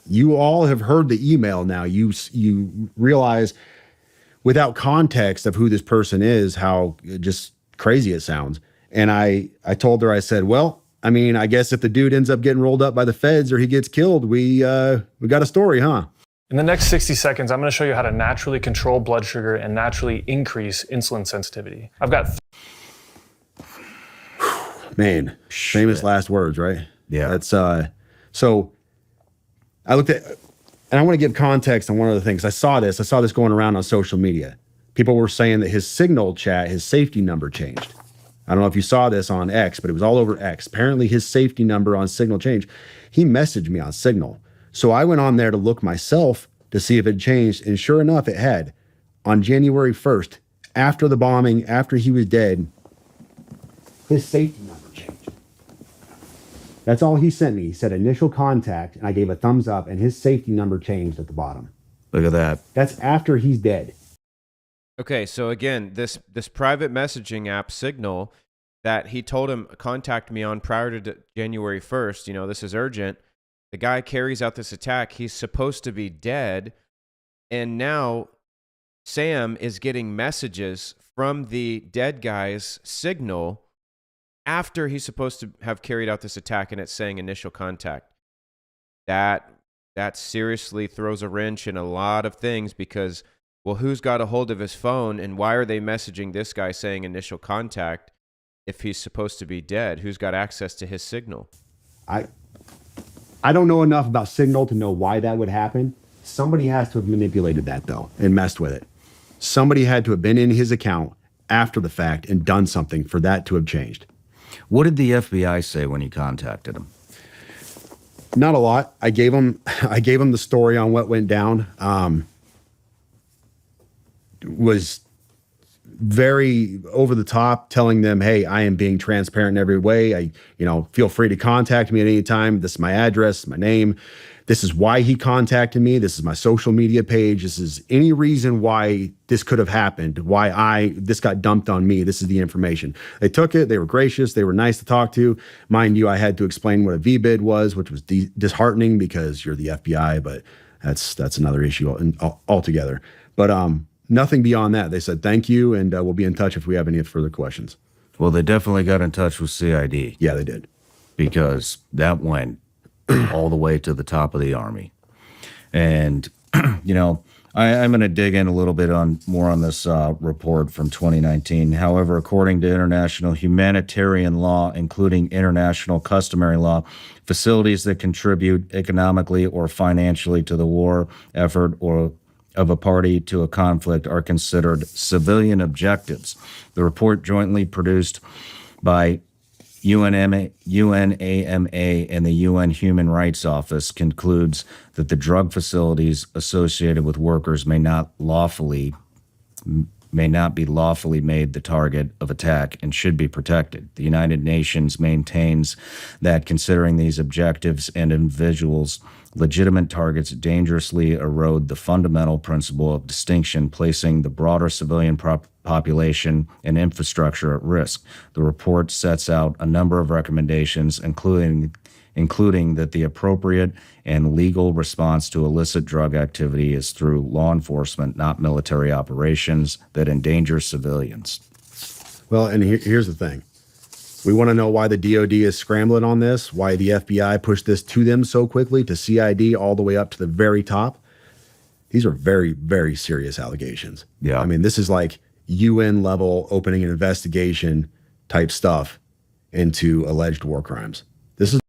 You all have heard the email now. You realize without context of who this person is, how just crazy it sounds. And I told her, I said, well, I mean, I guess if the dude ends up getting rolled up by the feds or he gets killed, we got a story, huh? In the next 60 seconds, I'm going to show you how to naturally control blood sugar and naturally increase insulin sensitivity. I've got Man, famous last words, right? Yeah. That's so I looked at, and I want to give context on one of the things. I saw this going around on social media. People were saying that his Signal chat, his safety number changed. I don't know if you saw this on X, but it was all over X. Apparently his safety number on Signal changed. He messaged me on Signal. So I went on there to look myself to see if it changed. And sure enough, it had. On January 1st, after the bombing, after he was dead, his safety number changed. That's all he sent me. He said initial contact, and I gave a thumbs up, and his safety number changed at the bottom. Look at that. That's after he's dead. Okay, so again, this private messaging app Signal that he told him contact me on prior to January 1st, you know, this is urgent. The guy carries out this attack. He's supposed to be dead. And now Sam is getting messages from the dead guy's Signal after he's supposed to have carried out this attack, and it's saying initial contact. That seriously throws a wrench in a lot of things because, well, who's got a hold of his phone, and why are they messaging this guy saying initial contact if he's supposed to be dead? Who's got access to his Signal? I don't know enough about Signal to know why that would happen. Somebody has to have manipulated that, though, and messed with it. Somebody had to have been in his account after the fact and done something for that to have changed. What did the FBI say when you contacted him? Not a lot. I gave him the story on what went down. Was very over the top, telling them, hey, I am being transparent in every way. Feel free to contact me at any time. This is my address, my name. This is why he contacted me. This is my social media page. This is any reason why this could have happened, why this got dumped on me. This is the information. They took it. They were gracious. They were nice to talk to. Mind you, I had to explain what a VBID was, which was disheartening because you're the FBI, but that's another issue altogether. But nothing beyond that. They said, thank you, and we'll be in touch if we have any further questions. Well, they definitely got in touch with CID. Yeah, they did. Because that went all the way to the top of the Army. And, I'm going to dig in a little bit more on this report from 2019. However, according to international humanitarian law, including international customary law, facilities that contribute economically or financially to the war effort or of a party to a conflict are considered civilian objectives. The report jointly produced by UNAMA and the UN Human Rights Office concludes that the drug facilities associated with workers may not be lawfully made the target of attack and should be protected. The United Nations maintains that considering these objectives and individuals legitimate targets dangerously erode the fundamental principle of distinction, placing the broader civilian population and infrastructure at risk. The report sets out a number of recommendations, including that the appropriate and legal response to illicit drug activity is through law enforcement, not military operations that endanger civilians. Well, and here's the thing. We want to know why the DOD is scrambling on this, why the FBI pushed this to them so quickly, to CID all the way up to the very top. These are very, very serious allegations. Yeah. I mean, this is like UN level opening an investigation type stuff into alleged war crimes. This is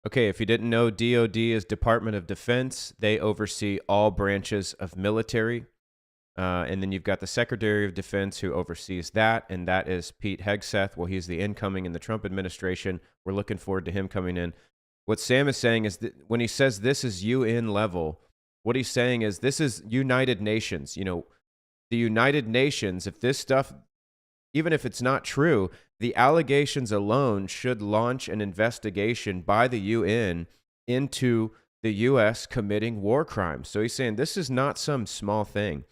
Okay, if you didn't know, DOD is Department of Defense. They oversee all branches of military. And then you've got the Secretary of Defense who oversees that, and that is Pete Hegseth. Well, he's the incoming in the Trump administration. We're looking forward to him coming in. What Sam is saying is that when he says this is UN level, what he's saying is this is United Nations. The United Nations, if this stuff, even if it's not true, the allegations alone should launch an investigation by the UN into the U.S. committing war crimes. So he's saying this is not some small thing.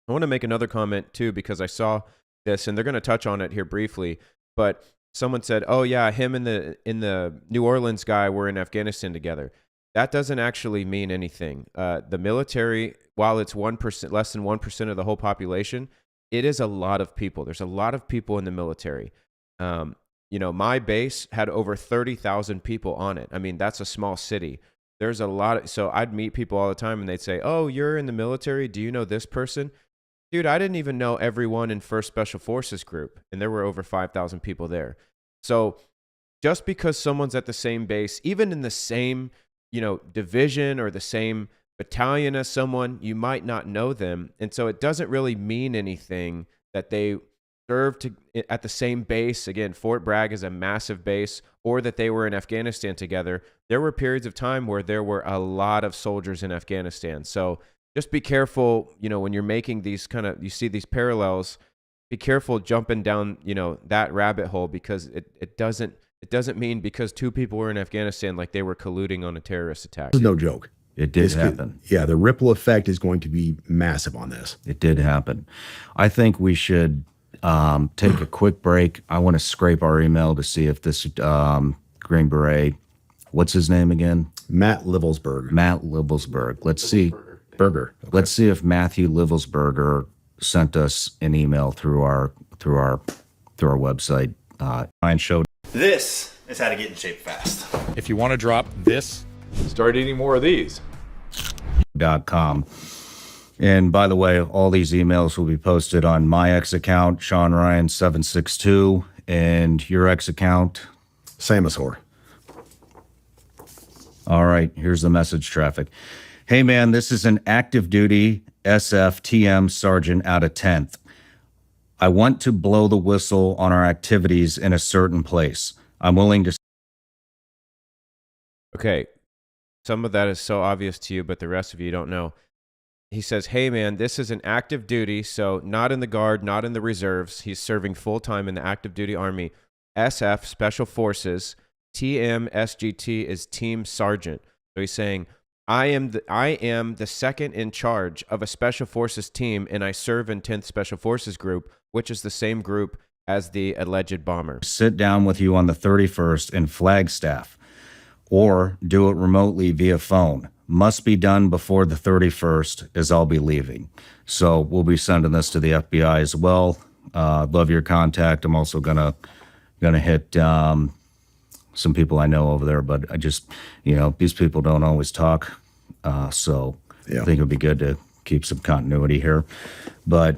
I want to make another comment, too, because I saw this, and they're going to touch on it here briefly, but someone said, oh, yeah, him and the New Orleans guy were in Afghanistan together. That doesn't actually mean anything. The military, while it's 1%, less than 1% of the whole population, it is a lot of people. There's a lot of people in the military. My base had over 30,000 people on it. I mean, that's a small city. There's a lot. So I'd meet people all the time, and they'd say, oh, you're in the military? Do you know this person? Dude, I didn't even know everyone in 1st Special Forces Group, and there were over 5,000 people there. So just because someone's at the same base, even in the same, division or the same battalion as someone, you might not know them. And so it doesn't really mean anything that they served at the same base. Again, Fort Bragg is a massive base, or that they were in Afghanistan together. There were periods of time where there were a lot of soldiers in Afghanistan. So just be careful, when you're making these you see these parallels be careful jumping down, that rabbit hole, because it doesn't mean because two people were in Afghanistan like they were colluding on a terrorist attack. This is no joke. It did happen. Yeah, the ripple effect is going to be massive on this. It did happen. I think we should take a quick break. I want to scrape our email to see if this Green Beret, what's his name again? Matt Livelsberg. Matt Livelsberg. Let's see. Burger. Okay. Let's see if Matthew Livelsberger sent us an email through our website. Ryan showed. This is how to get in shape fast. If you want to drop this, start eating more of these. .com. And by the way, all these emails will be posted on my ex account, Sean Ryan 762, and your ex account, Samusor. All right, here's the message traffic. Hey man, this is an active duty SFTM sergeant out of 10th. I want to blow the whistle on our activities in a certain place. I'm willing to. Okay, some of that is so obvious to you, but the rest of you don't know. He says, hey man, this is an active duty, so not in the Guard, not in the reserves. He's serving full-time in the active duty Army. SF, Special Forces. TM, SGT is Team Sergeant. So he's saying, I am the second in charge of a Special Forces team, and I serve in 10th Special Forces Group, which is the same group as the alleged bomber. Sit down with you on the 31st in Flagstaff, or do it remotely via phone. Must be done before the 31st, as I'll be leaving. So we'll be sending this to the FBI as well. Love your contact. I'm also gonna hit some people I know over there, but I just, these people don't always talk. So I think it'd be good to keep some continuity here. But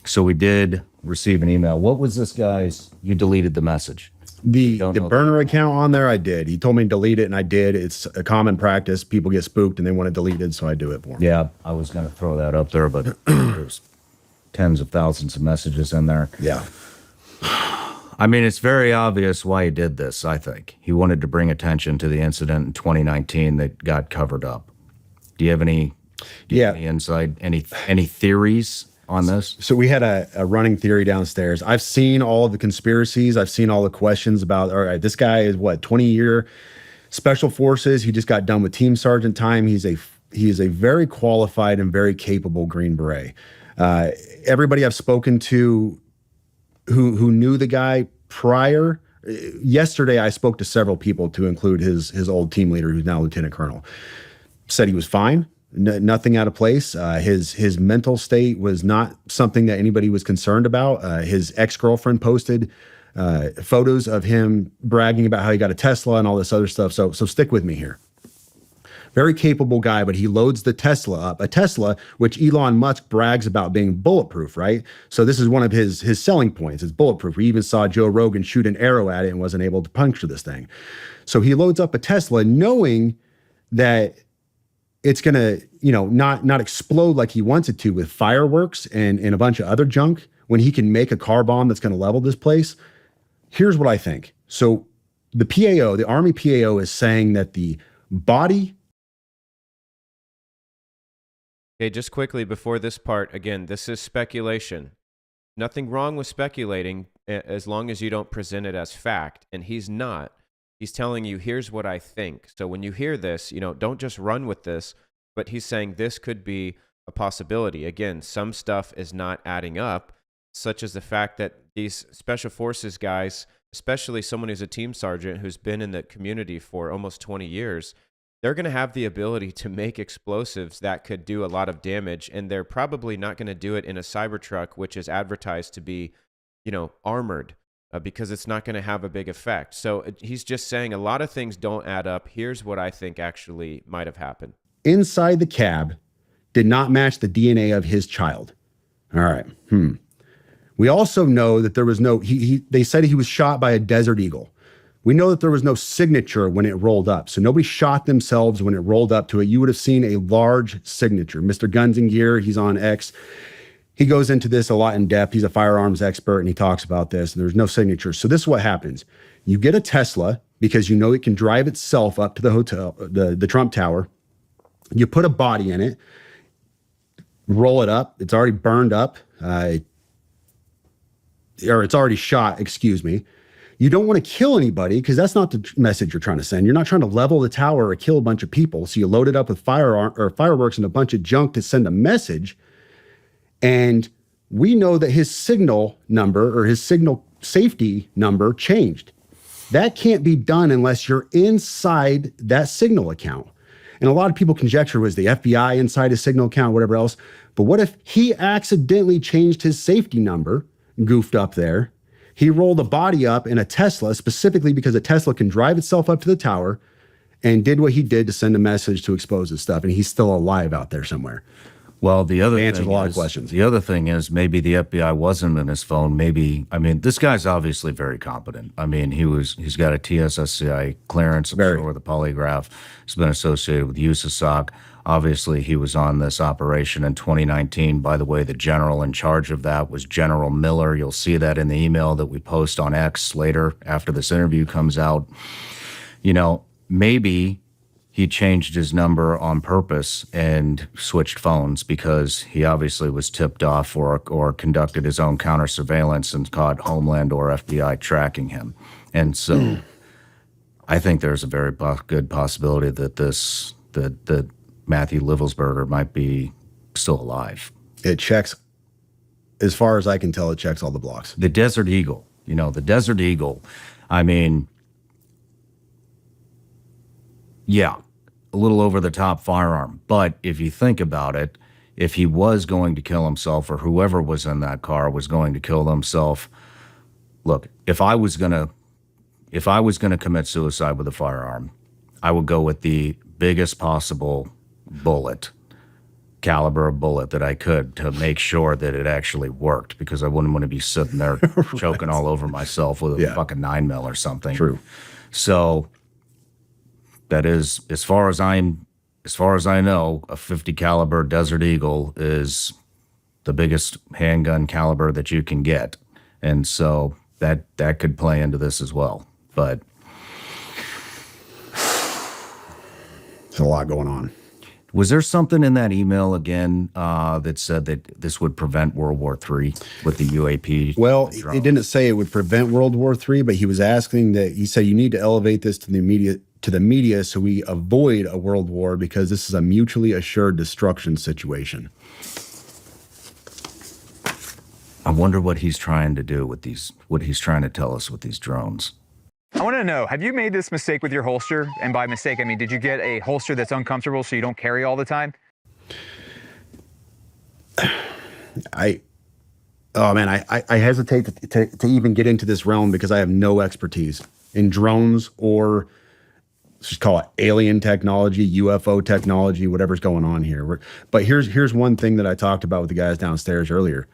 so we did receive an email. What was this guy's? You deleted the message. The burner account on there, I did. He told me to delete it, and I did. It's a common practice. People get spooked and they want it deleted, so I do it for them. Yeah, I was going to throw that up there, but there's tens of thousands of messages in there. Yeah. I mean, it's very obvious why he did this, I think. He wanted to bring attention to the incident in 2019 that got covered up. Do you have any insight, any theories on this? So we had a running theory downstairs. I've seen all of the conspiracies. I've seen all the questions about, all right, this guy is 20-year Special Forces. He just got done with Team Sergeant time. He is a very qualified and very capable Green Beret. Everybody I've spoken to who knew the guy prior, yesterday I spoke to several people, to include his old team leader, who's now Lieutenant Colonel. Said he was fine. Nothing out of place. His mental state was not something that anybody was concerned about. His ex-girlfriend posted photos of him bragging about how he got a Tesla and all this other stuff. So stick with me here. Very capable guy, but he loads the Tesla up. A Tesla, which Elon Musk brags about being bulletproof, right? So this is one of his selling points. It's bulletproof. We even saw Joe Rogan shoot an arrow at it and wasn't able to puncture this thing. So he loads up a Tesla knowing that it's going to, not explode like he wants it to with fireworks and a bunch of other junk, when he can make a car bomb that's going to level this place. Here's what I think. So the PAO, the Army PAO, is saying that the body. Okay, just quickly before this part, again, this is speculation. Nothing wrong with speculating as long as you don't present it as fact. And he's not. He's telling you, here's what I think. So when you hear this, don't just run with this, but he's saying this could be a possibility. Again, some stuff is not adding up, such as the fact that these Special Forces guys, especially someone who's a team sergeant who's been in the community for almost 20 years, they're going to have the ability to make explosives that could do a lot of damage, and they're probably not going to do it in a Cybertruck, which is advertised to be, armored, because it's not going to have a big effect. So he's just saying a lot of things don't add up. Here's what I think actually might have happened. Inside the cab did not match the DNA of his child. All right. We also know that there was no, they said he was shot by a Desert Eagle. We know that there was no signature when it rolled up. So nobody shot themselves when it rolled up to it. You would have seen a large signature. Mr. Guns and Gear, he's on X. He goes into this a lot in depth. He's a firearms expert, and he talks about this. And there's no signature. So this is what happens. You get a Tesla because you know it can drive itself up to the hotel, the Trump Tower. You put a body in it, roll it up. It's already burned up. or it's already shot, excuse me. You don't want to kill anybody because that's not the message you're trying to send. You're not trying to level the tower or kill a bunch of people. So you load it up with fireworks and a bunch of junk to send a message. And we know that his signal number or his signal safety number changed. That can't be done unless you're inside that signal account. And a lot of people conjecture, was the FBI inside his signal account, whatever else. But what if he accidentally changed his safety number, goofed up there? He rolled a body up in a Tesla, specifically because a Tesla can drive itself up to the tower, and did what he did to send a message to expose his stuff. And he's still alive out there somewhere. Well, the other answers a lot of is, questions. The other thing is maybe the FBI wasn't in his phone. Maybe, I mean, this guy's obviously very competent. I mean, he's got a TSSCI clearance. I'm sure the polygraph has been associated with USASOC. Obviously, he was on this operation in 2019. By the way, the general in charge of that was General Miller. You'll see that in the email that we post on X later after this interview comes out. You know, maybe he changed his number on purpose and switched phones because he obviously was tipped off or conducted his own counter surveillance and caught Homeland or FBI tracking him. And so I think there's a very good possibility that that Matthew Livelsberger might be still alive. It checks, as far as I can tell, it checks all the blocks. The Desert Eagle, you know, the Desert Eagle, I mean, yeah, a little over the top firearm. But if you think about it, if he was going to kill himself or whoever was in that car was going to kill themselves, look, if I was going to commit suicide with a firearm, I would go with the biggest possible caliber of bullet that I could to make sure that it actually worked, because I wouldn't want to be sitting there choking all over myself with a fucking 9mm or something. True. So that is, as far as I know, a 50 caliber Desert Eagle is the biggest handgun caliber that you can get. And so that could play into this as well. But there's a lot going on. Was there something in that email again that said that this would prevent World War III with the UAP? Well, it didn't say it would prevent World War III, but he was asking that, he said, you need to elevate this to the media so we avoid a world war, because this is a mutually assured destruction situation. I wonder what he's trying to do with these, what he's trying to tell us with these drones. I want to know, have you made this mistake with your holster? And by mistake, I mean, did you get a holster that's uncomfortable so you don't carry all the time? I hesitate to even get into this realm because I have no expertise in drones or, let's just call it alien technology, UFO technology, whatever's going on here. But here's one thing that I talked about with the guys downstairs earlier.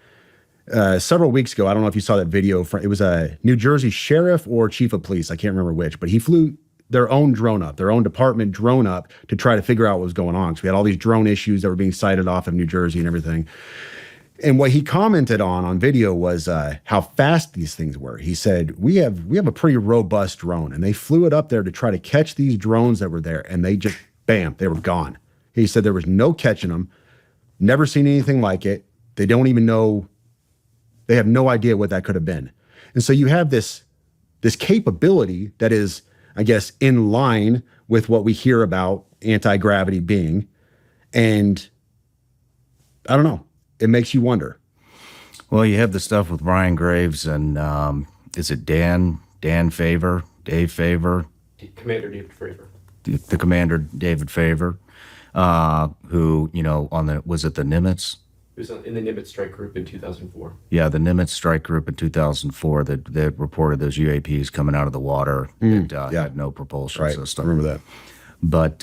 Several weeks ago, I don't know if you saw that video. It was a New Jersey sheriff or chief of police. I can't remember which, but he flew their own drone up, their own department drone up to try to figure out what was going on. So we had all these drone issues that were being cited off of New Jersey and everything. And what he commented on video was how fast these things were. He said, we have a pretty robust drone, and they flew it up there to try to catch these drones that were there, and they just, bam, they were gone. He said there was no catching them, never seen anything like it. They don't even know. They have no idea what that could have been. And so you have this capability that is, I guess, in line with what we hear about anti-gravity being. And I don't know. It makes you wonder. Well, you have the stuff with Ryan Graves and is it Dave Favor? Commander David Favor. The Commander David Favor, who, you know, was it the Nimitz? He was in the Nimitz strike group in 2004. Yeah, the Nimitz strike group in 2004 that reported those UAPs coming out of the water that had no propulsion system. I remember that. But,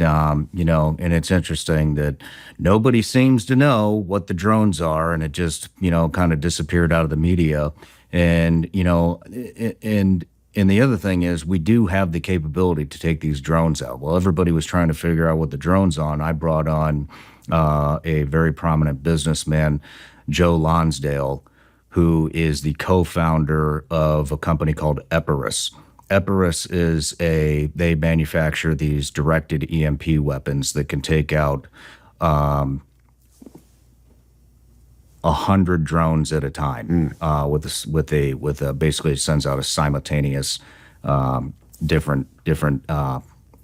you know, and it's interesting that nobody seems to know what the drones are, and it just, you know, kind of disappeared out of the media. And, you know, and the other thing is we do have the capability to take these drones out. While everybody was trying to figure out what the drone's on, I brought on a very prominent businessman, Joe Lonsdale, who is the co-founder of a company called Epirus. Epirus is they manufacture these directed EMP weapons that can take out 100 drones at a time with a basically it sends out a simultaneous different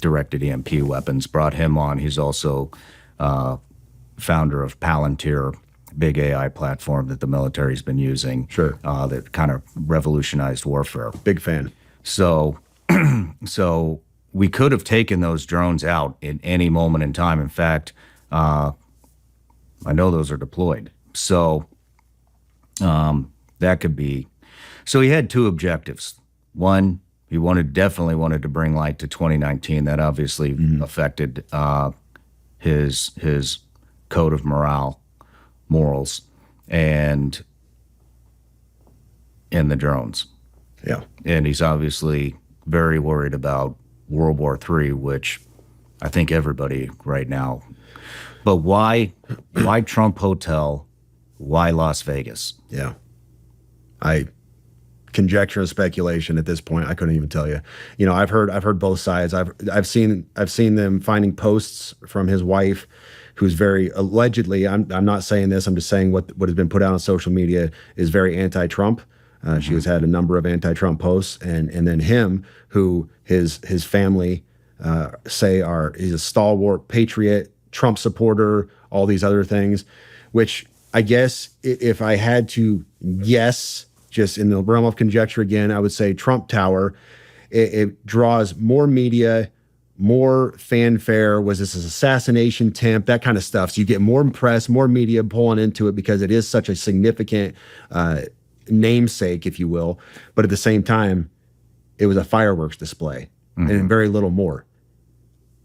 directed EMP weapons. Brought him on. He's also founder of Palantir, big AI platform that the military's been using. Sure. That kind of revolutionized warfare. Big fan. So so we could have taken those drones out in any moment in time. In fact, I know those are deployed. So that could be. So he had two objectives. One, he definitely wanted to bring light to 2019. That obviously affected his code of morals, and the drones. Yeah. And he's obviously very worried about World War III, which I think everybody right now. But why Trump Hotel? Why Las Vegas? Yeah. Conjecture and speculation at this point. I couldn't even tell you. You know, I've heard both sides. I've seen them finding posts from his wife, who's very allegedly. I'm not saying this. I'm just saying what has been put out on social media is very anti-Trump. She has had a number of anti-Trump posts, and then him, who his family say he's a stalwart patriot, Trump supporter, all these other things, which I guess if I had to guess, just in the realm of conjecture again, I would say Trump Tower. It draws more media, more fanfare. Was this an assassination attempt? That kind of stuff. So you get more press, more media pulling into it because it is such a significant namesake, if you will. But at the same time, it was a fireworks display and very little more.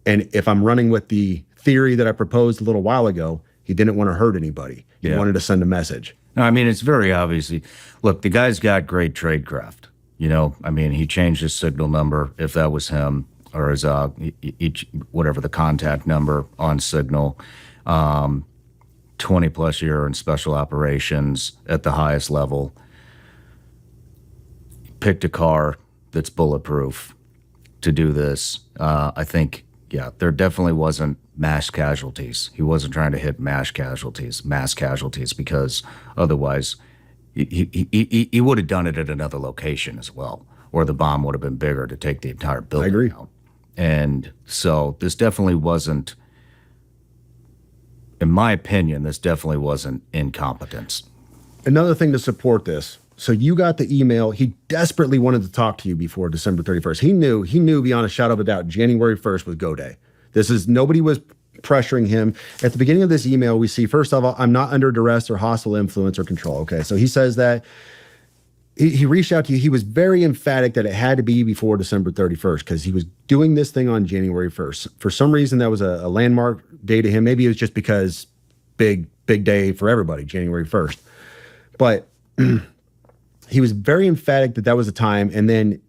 And if I'm running with the theory that I proposed a little while ago, he didn't want to hurt anybody. He wanted to send a message. No, I mean, it's very obviously, look, the guy's got great tradecraft. You know, I mean, he changed his signal number, if that was him, or his, whatever the contact number on Signal. 20 plus year in special operations at the highest level. Picked a car that's bulletproof to do this. I think, there definitely wasn't mass casualties. He wasn't trying to hit mass casualties, because otherwise he would have done it at another location as well, or the bomb would have been bigger to take the entire building I agree. out. And so this definitely wasn't, in my opinion, this definitely wasn't incompetence. Another thing to support this. So you got the email. He desperately wanted to talk to you before December 31st. He knew beyond a shadow of a doubt, January 1st was go day. Nobody was pressuring him. At the beginning of this email, we see, first of all, I'm not under duress or hostile influence or control. Okay. So he says that he reached out to you. He was very emphatic that it had to be before December 31st because he was doing this thing on January 1st. For some reason, that was a landmark day to him. Maybe it was just because big day for everybody, January 1st. But he was very emphatic that was the time. And then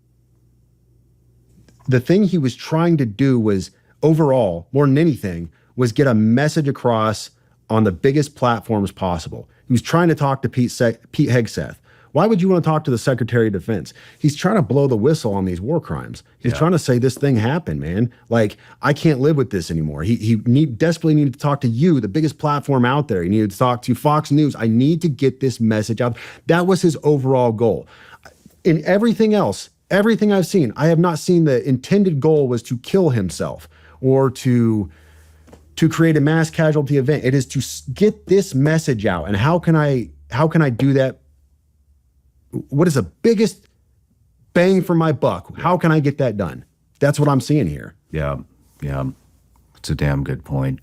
the thing he was trying to do was, overall, more than anything, was get a message across on the biggest platforms possible. He was trying to talk to Pete Hegseth. Why would you want to talk to the Secretary of Defense? He's trying to blow the whistle on these war crimes. He's trying to say this thing happened, man. Like, I can't live with this anymore. He desperately needed to talk to you, the biggest platform out there. He needed to talk to Fox News. I need to get this message out. That was his overall goal. In everything else, everything I've seen, I have not seen the intended goal was to kill himself or to create a mass casualty event. It is to get this message out. And how can I do that? What is the biggest bang for my buck? How can I get that done? That's what I'm seeing here. Yeah. It's a damn good point.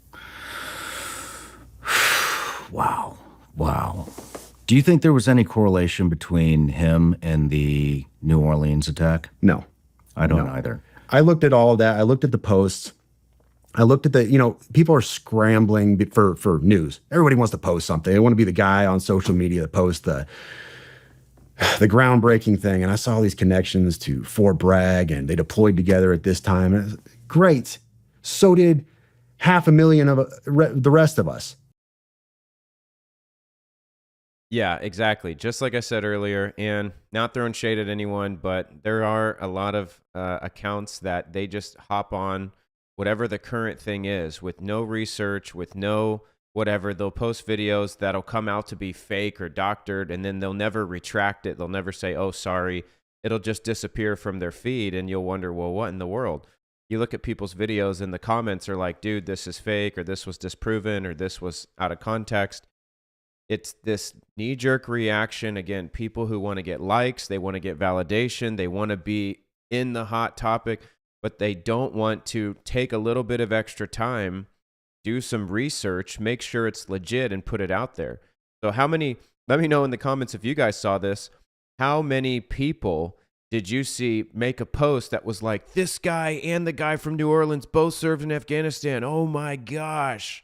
Wow. Do you think there was any correlation between him and the New Orleans attack? No. I don't either. I looked at all of that. I looked at the posts. I looked at people are scrambling for news. Everybody wants to post something. They want to be the guy on social media that posts the groundbreaking thing. And I saw these connections to Fort Bragg, and they deployed together at this time. And great. So did 500,000 of the rest of us. Yeah, exactly. Just like I said earlier, and not throwing shade at anyone, but there are a lot of accounts that they just hop on whatever the current thing is with no research, with no whatever. They'll post videos that'll come out to be fake or doctored, and then they'll never retract it. They'll never say, oh, sorry. It'll just disappear from their feed, and you'll wonder, well, what in the world? You look at people's videos, and the comments are like, dude, this is fake, or this was disproven, or this was out of context. It's this knee-jerk reaction. Again, people who want to get likes, they want to get validation, they want to be in the hot topic, but they don't want to take a little bit of extra time, do some research, make sure it's legit, and put it out there. So how many, let me know in the comments if you guys saw this, how many people did you see make a post that was like, this guy and the guy from New Orleans both served in Afghanistan? Oh my gosh.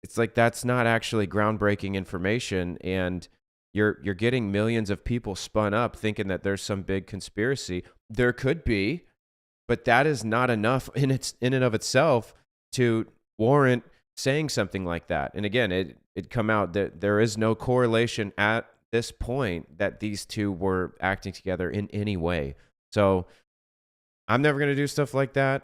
It's like, that's not actually groundbreaking information, and you're getting millions of people spun up thinking that there's some big conspiracy. There could be, but that is not enough in and of itself to warrant saying something like that. And again, it come out that there is no correlation at this point that these two were acting together in any way. So I'm never going to do stuff like that.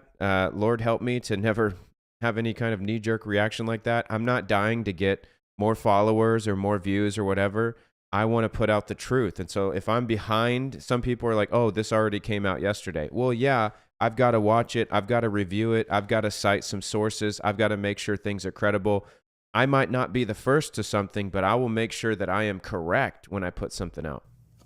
Lord help me to never have any kind of knee-jerk reaction like that. I'm not dying to get more followers or more views or whatever. I want to put out the truth. And so if I'm behind, some people are like, oh, this already came out yesterday. Well, yeah, I've got to watch it. I've got to review it. I've got to cite some sources. I've got to make sure things are credible. I might not be the first to something, but I will make sure that I am correct when I put something out.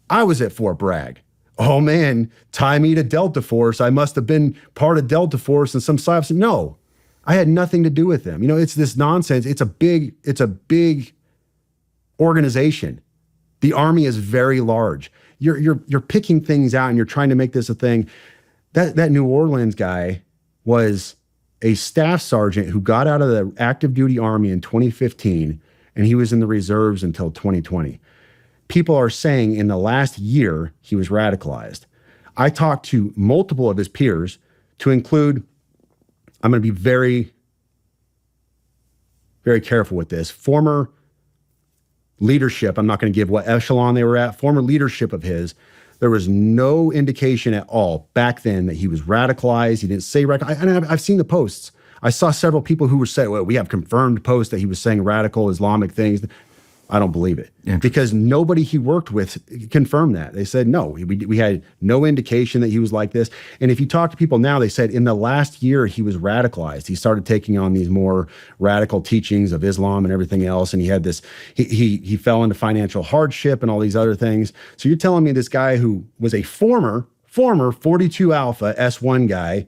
I was at Fort Bragg. Oh man, tie me to Delta Force. I must have been part of Delta Force and some side. No, I had nothing to do with them. You know, it's this nonsense. It's a big organization. The Army is very large. You're picking things out and you're trying to make this a thing. That New Orleans guy was a staff sergeant who got out of the active duty Army in 2015, and he was in the reserves until 2020. People are saying in the last year he was radicalized. I talked to multiple of his peers, to include, I'm going to be very, very careful with this, former leadership, I'm not going to give what echelon they were at, former leadership of his. There was no indication at all back then that he was radicalized. He didn't say radical. And I've seen the posts. I saw several people who were saying, well, we have confirmed posts that he was saying radical Islamic things. I don't believe it, because nobody he worked with confirmed that. They said, no, we had no indication that he was like this. And if you talk to people now, they said in the last year, he was radicalized. He started taking on these more radical teachings of Islam and everything else. And he had this, he fell into financial hardship and all these other things. So you're telling me this guy who was a former 42 Alpha S1 guy,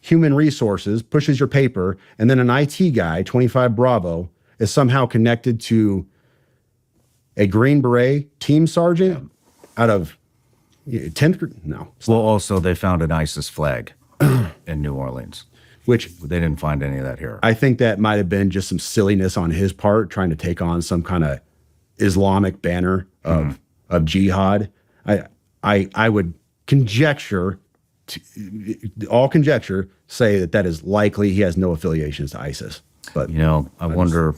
human resources, pushes your paper, and then an IT guy, 25 Bravo, is somehow connected to a Green Beret team sergeant out of 10th grade? No. Well, also, they found an ISIS flag in New Orleans, which they didn't find any of that here. I think that might have been just some silliness on his part, trying to take on some kind of Islamic banner of jihad. I would conjecture, all conjecture, say that is likely. He has no affiliations to ISIS. But you know, I wonder.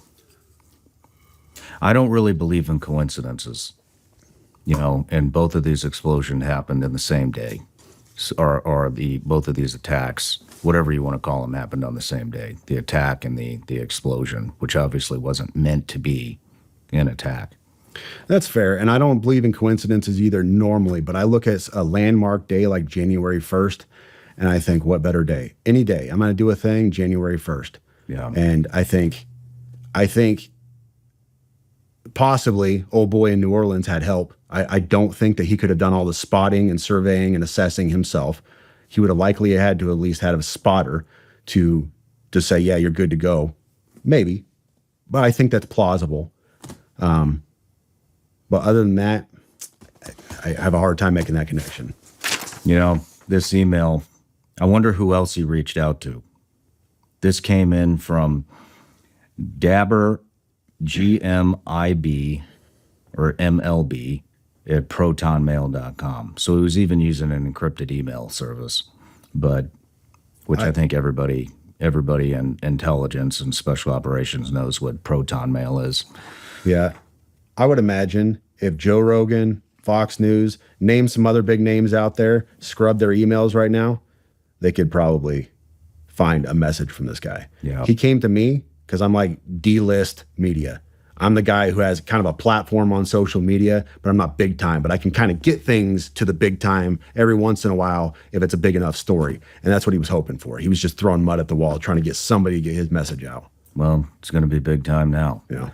I don't really believe in coincidences, you know, and both of these explosions happened in the same day, or both of these attacks, whatever you want to call them, happened on the same day. The attack and the explosion, which obviously wasn't meant to be an attack. That's fair, and I don't believe in coincidences either normally, but I look at a landmark day like January 1st, and I think, what better day? Any day. I'm going to do a thing January 1st. Yeah. And I think possibly old boy in New Orleans had help. I don't think that he could have done all the spotting and surveying and assessing himself. He would have likely had to at least have a spotter to say, yeah, you're good to go. Maybe. But I think that's plausible. But other than that, I have a hard time making that connection. You know, this email, I wonder who else he reached out to. This came in from Dabber GMIB or MLB at protonmail.com. So he was even using an encrypted email service, but which I think everybody in intelligence and special operations knows what Proton Mail is. Yeah. I would imagine if Joe Rogan, Fox News, name some other big names out there, scrub their emails right now, they could probably find a message from this guy. Yeah. He came to me because I'm like D-list media. I'm the guy who has kind of a platform on social media, but I'm not big time, but I can kind of get things to the big time every once in a while if it's a big enough story. And that's what he was hoping for. He was just throwing mud at the wall, trying to get somebody to get his message out. Well, it's going to be big time now. Yeah.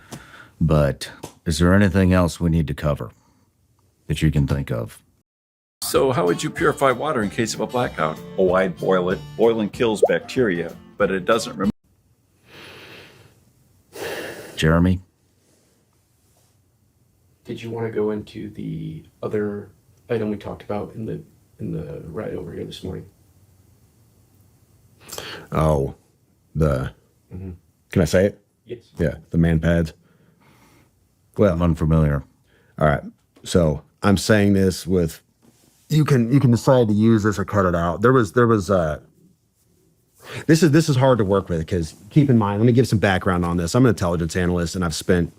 But is there anything else we need to cover that you can think of? So how would you purify water in case of a blackout? Oh, I'd boil it. Boiling kills bacteria, but it doesn't remove. Jeremy? Did you want to go into the other item we talked about in the ride over here this morning? Oh, can I say it? Yes. Yeah, the man pads. Well, I'm unfamiliar. All right. So I'm saying this with, you can decide to use this or cut it out. This is hard to work with because keep in mind, let me give some background on this. I'm an intelligence analyst and I've spent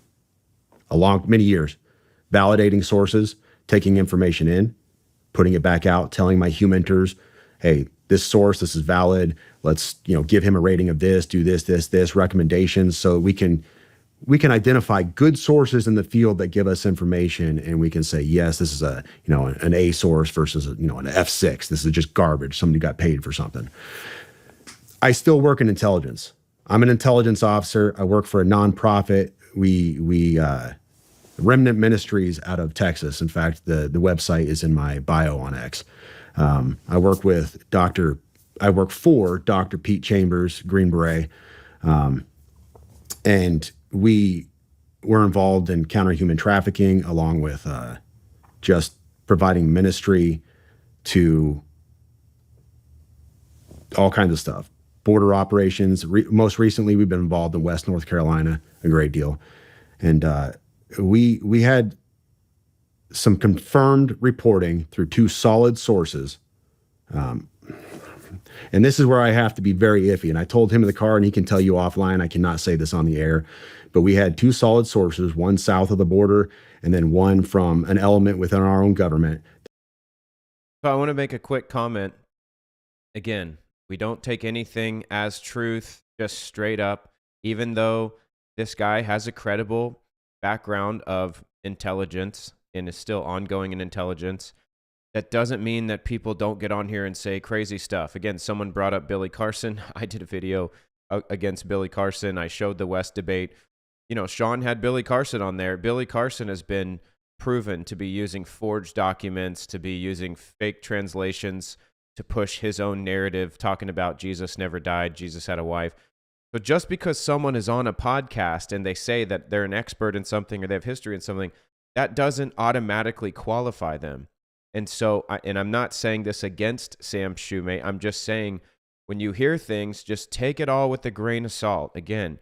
many years validating sources, taking information in, putting it back out, telling my humenters, hey, this source, this is valid. Let's, give him a rating of this, do this, recommendations. So we can identify good sources in the field that give us information, and we can say, yes, this is an A source versus an F6. This is just garbage. Somebody got paid for something. I still work in intelligence. I'm an intelligence officer. I work for a nonprofit. We Remnant Ministries out of Texas. In fact, the website is in my bio on X. I work for Dr. Pete Chambers, Green Beret, and we were involved in counter-human trafficking, along with just providing ministry to all kinds of stuff. Border operations. Most recently, we've been involved in West North Carolina a great deal. And we had some confirmed reporting through two solid sources. And this is where I have to be very iffy. And I told him in the car, and he can tell you offline, I cannot say this on the air, but we had two solid sources, one south of the border and then one from an element within our own government. So I want to make a quick comment. Again, we don't take anything as truth, just straight up, even though this guy has a credible background of intelligence and is still ongoing in intelligence. That doesn't mean that people don't get on here and say crazy stuff. Again, someone brought up Billy Carson. I did a video against Billy Carson. I showed the West debate. Sean had Billy Carson on there. Billy Carson has been proven to be using forged documents, to be using fake translations to push his own narrative, talking about Jesus never died, Jesus had a wife. So just because someone is on a podcast and they say that they're an expert in something or they have history in something, that doesn't automatically qualify them. And so, and I'm not saying this against Sam Shoemate. I'm just saying when you hear things, just take it all with a grain of salt. Again,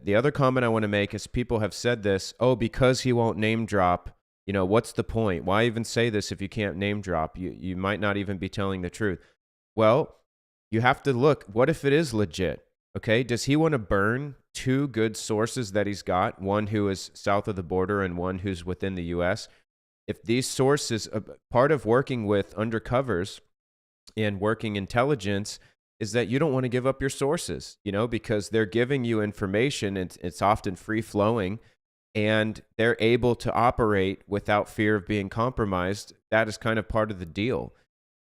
the other comment I want to make is people have said this, because he won't name drop, what's the point? Why even say this if you can't name drop? You might not even be telling the truth. Well, you have to look, what if it is legit? Okay, does he want to burn two good sources that he's got, one who is south of the border and one who's within the U.S.? If these sources, part of working with undercovers and working intelligence is that you don't want to give up your sources, because they're giving you information. It's often free-flowing, and they're able to operate without fear of being compromised. That is kind of part of the deal.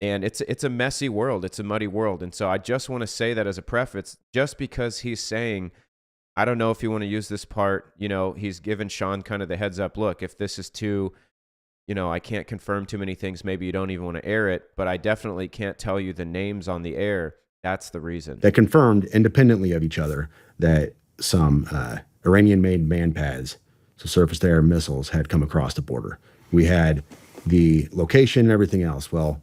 And it's a messy world. It's a muddy world. And so I just want to say that as a preface, just because he's saying, I don't know if you want to use this part, he's given Sean kind of the heads up, look, if this is too, I can't confirm too many things, maybe you don't even want to air it, but I definitely can't tell you the names on the air. That's the reason. That confirmed independently of each other that some Iranian-made man pads, so surface-to-air missiles, had come across the border. We had the location and everything else. Well,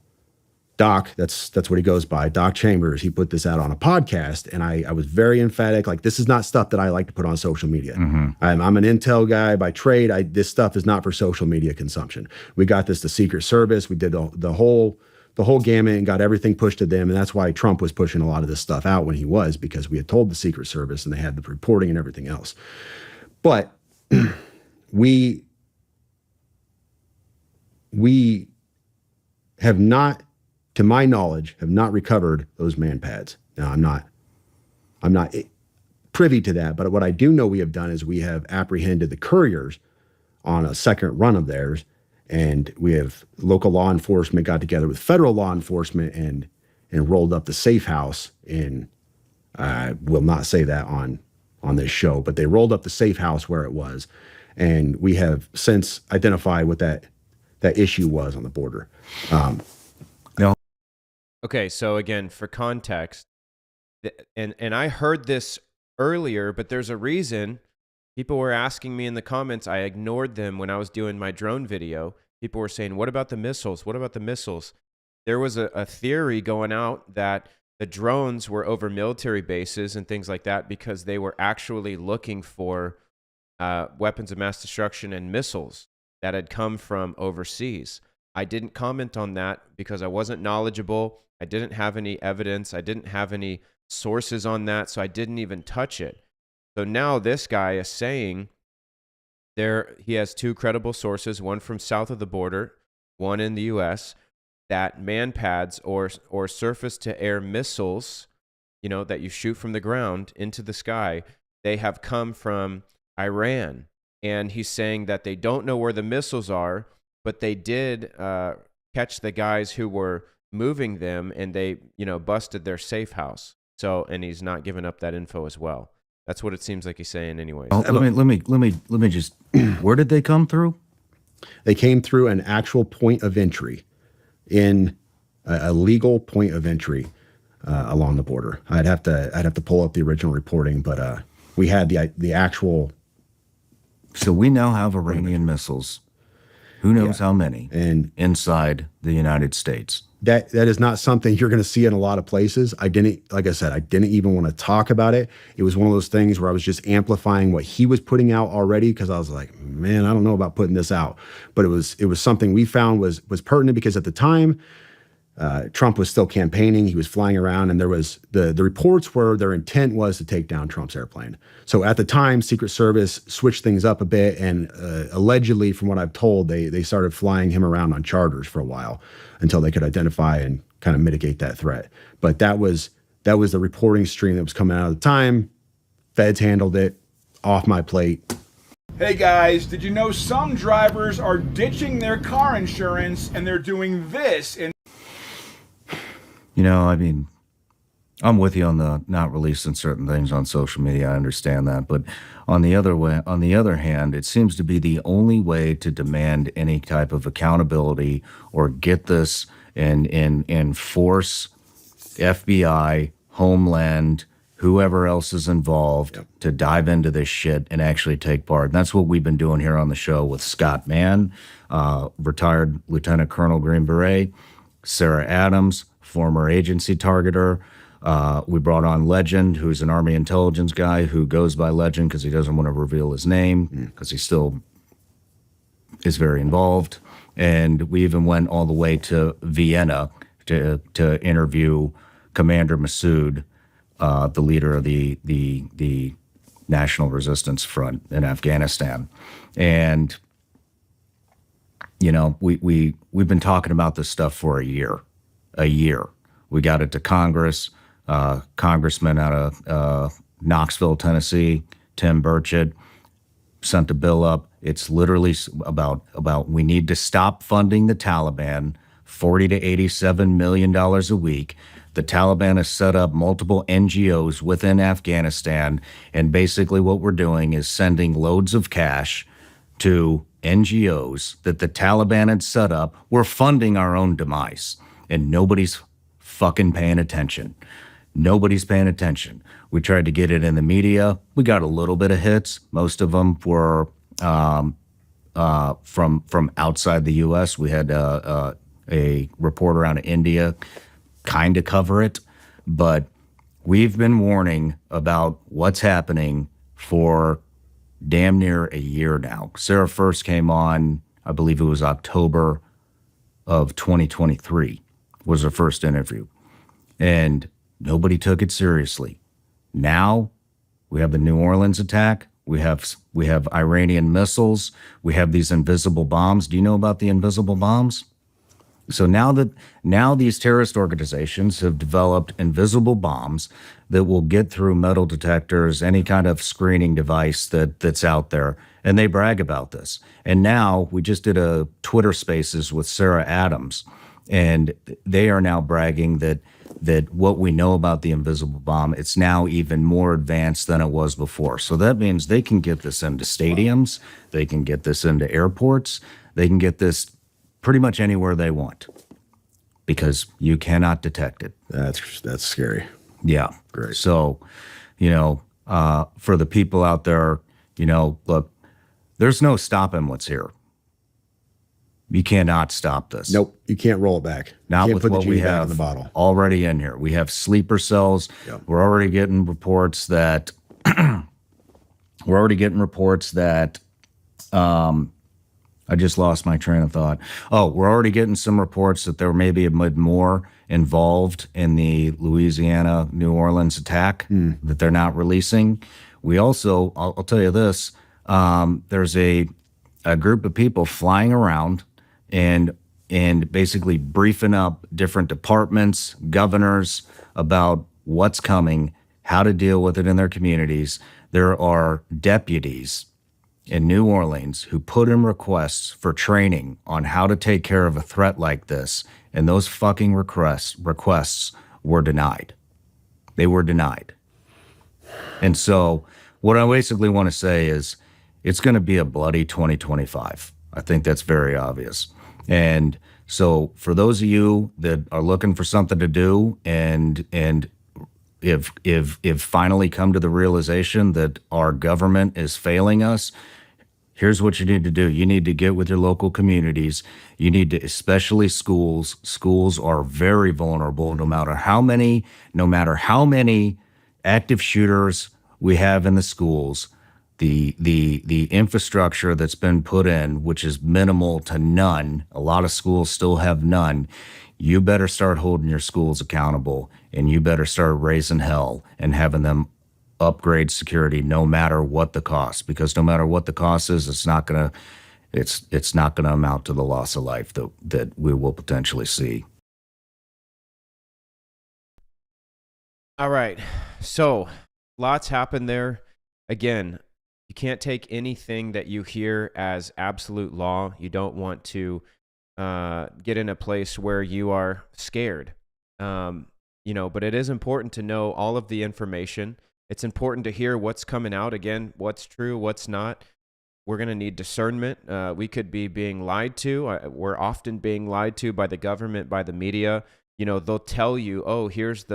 Doc, that's what he goes by, Doc Chambers, he put this out on a podcast, and I was very emphatic, like, this is not stuff that I like to put on social media. I'm an intel guy by trade. This stuff is not for social media consumption. We got this to Secret Service. We did the whole gamut and got everything pushed to them, and that's why Trump was pushing a lot of this stuff out when he was, because we had told the Secret Service, and they had the reporting and everything else. But we have not, to my knowledge, have not recovered those man pads. Now, I'm not privy to that. But what I do know we have done is we have apprehended the couriers on a second run of theirs. And we have local law enforcement got together with federal law enforcement and rolled up the safe house in, I will not say that on this show, but they rolled up the safe house where it was. And we have since identified what that issue was on the border. Okay, so again, for context, and I heard this earlier, but there's a reason. People were asking me in the comments. I ignored them when I was doing my drone video. People were saying, what about the missiles? What about the missiles? There was a theory going out that the drones were over military bases and things like that because they were actually looking for weapons of mass destruction and missiles that had come from overseas. I didn't comment on that because I wasn't knowledgeable. I didn't have any evidence. I didn't have any sources on that, so I didn't even touch it. So now this guy is saying he has two credible sources, one from south of the border, one in the U.S., that manpads or surface-to-air missiles, that you shoot from the ground into the sky, they have come from Iran. And he's saying that they don't know where the missiles are, but they did catch the guys who were moving them, and they, busted their safe house. So, and he's not giving up that info as well. That's what it seems like he's saying anyways. Let me just, where did they come through? They came through an actual point of entry in a legal point of entry along the border. I'd have to pull up the original reporting, but we had the actual. So we now have Iranian missiles. Who knows how many inside the United States? That is not something you're going to see in a lot of places. Like I said, I didn't even want to talk about it. It was one of those things where I was just amplifying what he was putting out already, because I was like, man, I don't know about putting this out. But it was something we found was pertinent, because at the time, Trump was still campaigning. He was flying around, and there was the reports were their intent was to take down Trump's airplane. So at the time, Secret Service switched things up a bit, and allegedly, from what I've told, they started flying him around on charters for a while until they could identify and kind of mitigate that threat. But that was the reporting stream that was coming out at the time. Feds handled it. Off my plate. Hey guys, did you know some drivers are ditching their car insurance and they're doing this? I'm with you on the not releasing certain things on social media. I understand that, but on the other hand, it seems to be the only way to demand any type of accountability or get this and force FBI, Homeland, whoever else is involved to dive into this shit and actually take part. And that's what we've been doing here on the show with Scott Mann, retired Lieutenant Colonel Green Beret, Sarah Adams, former agency targeter. We brought on Legend, who's an Army intelligence guy who goes by Legend because he doesn't want to reveal his name because he still is very involved. And we even went all the way to Vienna to interview Commander Massoud, the leader of the National Resistance Front in Afghanistan. And, we've been talking about this stuff for a year. We got it to Congress. Congressman out of Knoxville, Tennessee, Tim Burchett, sent a bill up. It's literally about we need to stop funding the Taliban, $40 to $87 million a week. The Taliban has set up multiple NGOs within Afghanistan, and basically what we're doing is sending loads of cash to NGOs that the Taliban had set up. We're funding our own demise, and nobody's fucking paying attention. Nobody's paying attention. We tried to get it in the media. We got a little bit of hits. Most of them were from outside the U.S. We had a reporter out of India kind of cover it, but we've been warning about what's happening for damn near a year now. Sarah first came on, I believe it was October of 2023 was her first interview, and nobody took it seriously. Now we have the New Orleans attack. We have Iranian missiles. We have these invisible bombs. Do you know about the invisible bombs? So now these terrorist organizations have developed invisible bombs that will get through metal detectors, any kind of screening device that's out there, and they brag about this. And now we just did a Twitter Spaces with Sarah Adams, and they are now bragging that what we know about the invisible bomb, it's now even more advanced than it was before. So that means they can get this into stadiums, they can get this into airports, they can get this pretty much anywhere they want because you cannot detect it. That's scary. Yeah. Great. So, for the people out there, look, there's no stopping what's here. You cannot stop this. Nope. You can't roll it back. Not you can't with put what the we genie back have in the bottle. already in here. We have sleeper cells. Yep. We're already getting reports that I just lost my train of thought. Oh, we're already getting some reports that there may be a bit more involved in the Louisiana, New Orleans attack that they're not releasing. We also, I'll tell you this, there's a group of people flying around and basically briefing up different departments, governors about what's coming, how to deal with it in their communities. There are deputies in New Orleans who put in requests for training on how to take care of a threat like this, and those fucking requests were denied. They were denied. And so what I basically want to say is it's going to be a bloody 2025. I think that's very obvious. And so for those of you that are looking for something to do and if finally come to the realization that our government is failing us, here's what you need to do. You need to get with your local communities. You need to, especially schools. Schools are very vulnerable no matter how many active shooters we have in the schools. The infrastructure that's been put in, which is minimal to none, a lot of schools still have none. You better start holding your schools accountable, and you better start raising hell and having them upgrade security no matter what the cost, because no matter what the cost is, it's not gonna amount to the loss of life that we will potentially see. All right, so lots happened there. Again, you can't take anything that you hear as absolute law. You don't want to get in a place where you are scared. But it is important to know all of the information. It's important to hear what's coming out. Again, what's true, what's not. We're going to need discernment. We could be being lied to. We're often being lied to by the government, by the media. They'll tell you, oh, here's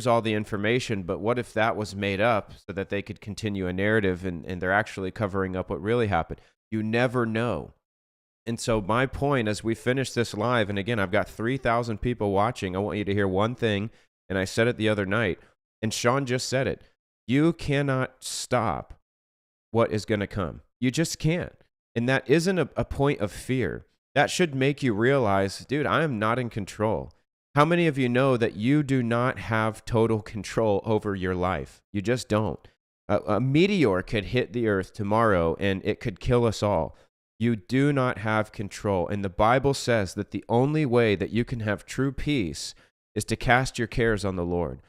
all the information, but what if that was made up so that they could continue a narrative and they're actually covering up what really happened? You never know. And so my point as we finish this live, and again, I've got 3,000 people watching. I want you to hear one thing, and I said it the other night, and Sean just said it. You cannot stop what is going to come. You just can't. And that isn't a point of fear. That should make you realize, dude, I am not in control. How many of you know that you do not have total control over your life? You just don't. A meteor could hit the earth tomorrow and it could kill us all. You do not have control. And the Bible says that the only way that you can have true peace is to cast your cares on the Lord.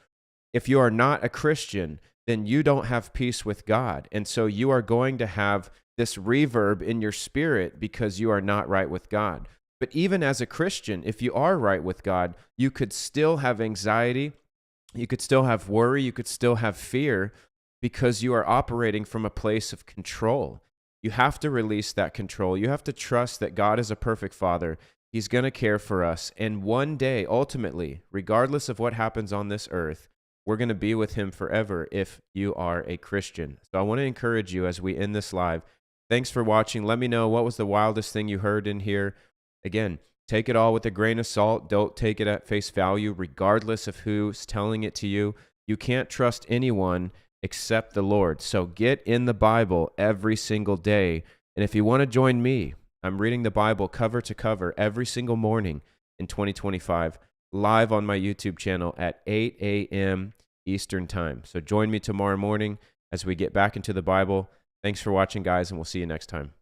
If you are not a Christian, then you don't have peace with God. And so you are going to have this reverb in your spirit because you are not right with God. But even as a Christian, if you are right with God, you could still have anxiety, you could still have worry, you could still have fear because you are operating from a place of control. You have to release that control. You have to trust that God is a perfect Father. He's going to care for us. And one day, ultimately, regardless of what happens on this earth, we're going to be with him forever if you are a Christian. So I want to encourage you as we end this live. Thanks for watching. Let me know what was the wildest thing you heard in here. Again, take it all with a grain of salt. Don't take it at face value, regardless of who's telling it to you. You can't trust anyone except the Lord. So get in the Bible every single day. And if you want to join me, I'm reading the Bible cover to cover every single morning in 2025, live on my YouTube channel at 8 a.m. Eastern Time. So join me tomorrow morning as we get back into the Bible. Thanks for watching, guys, and we'll see you next time.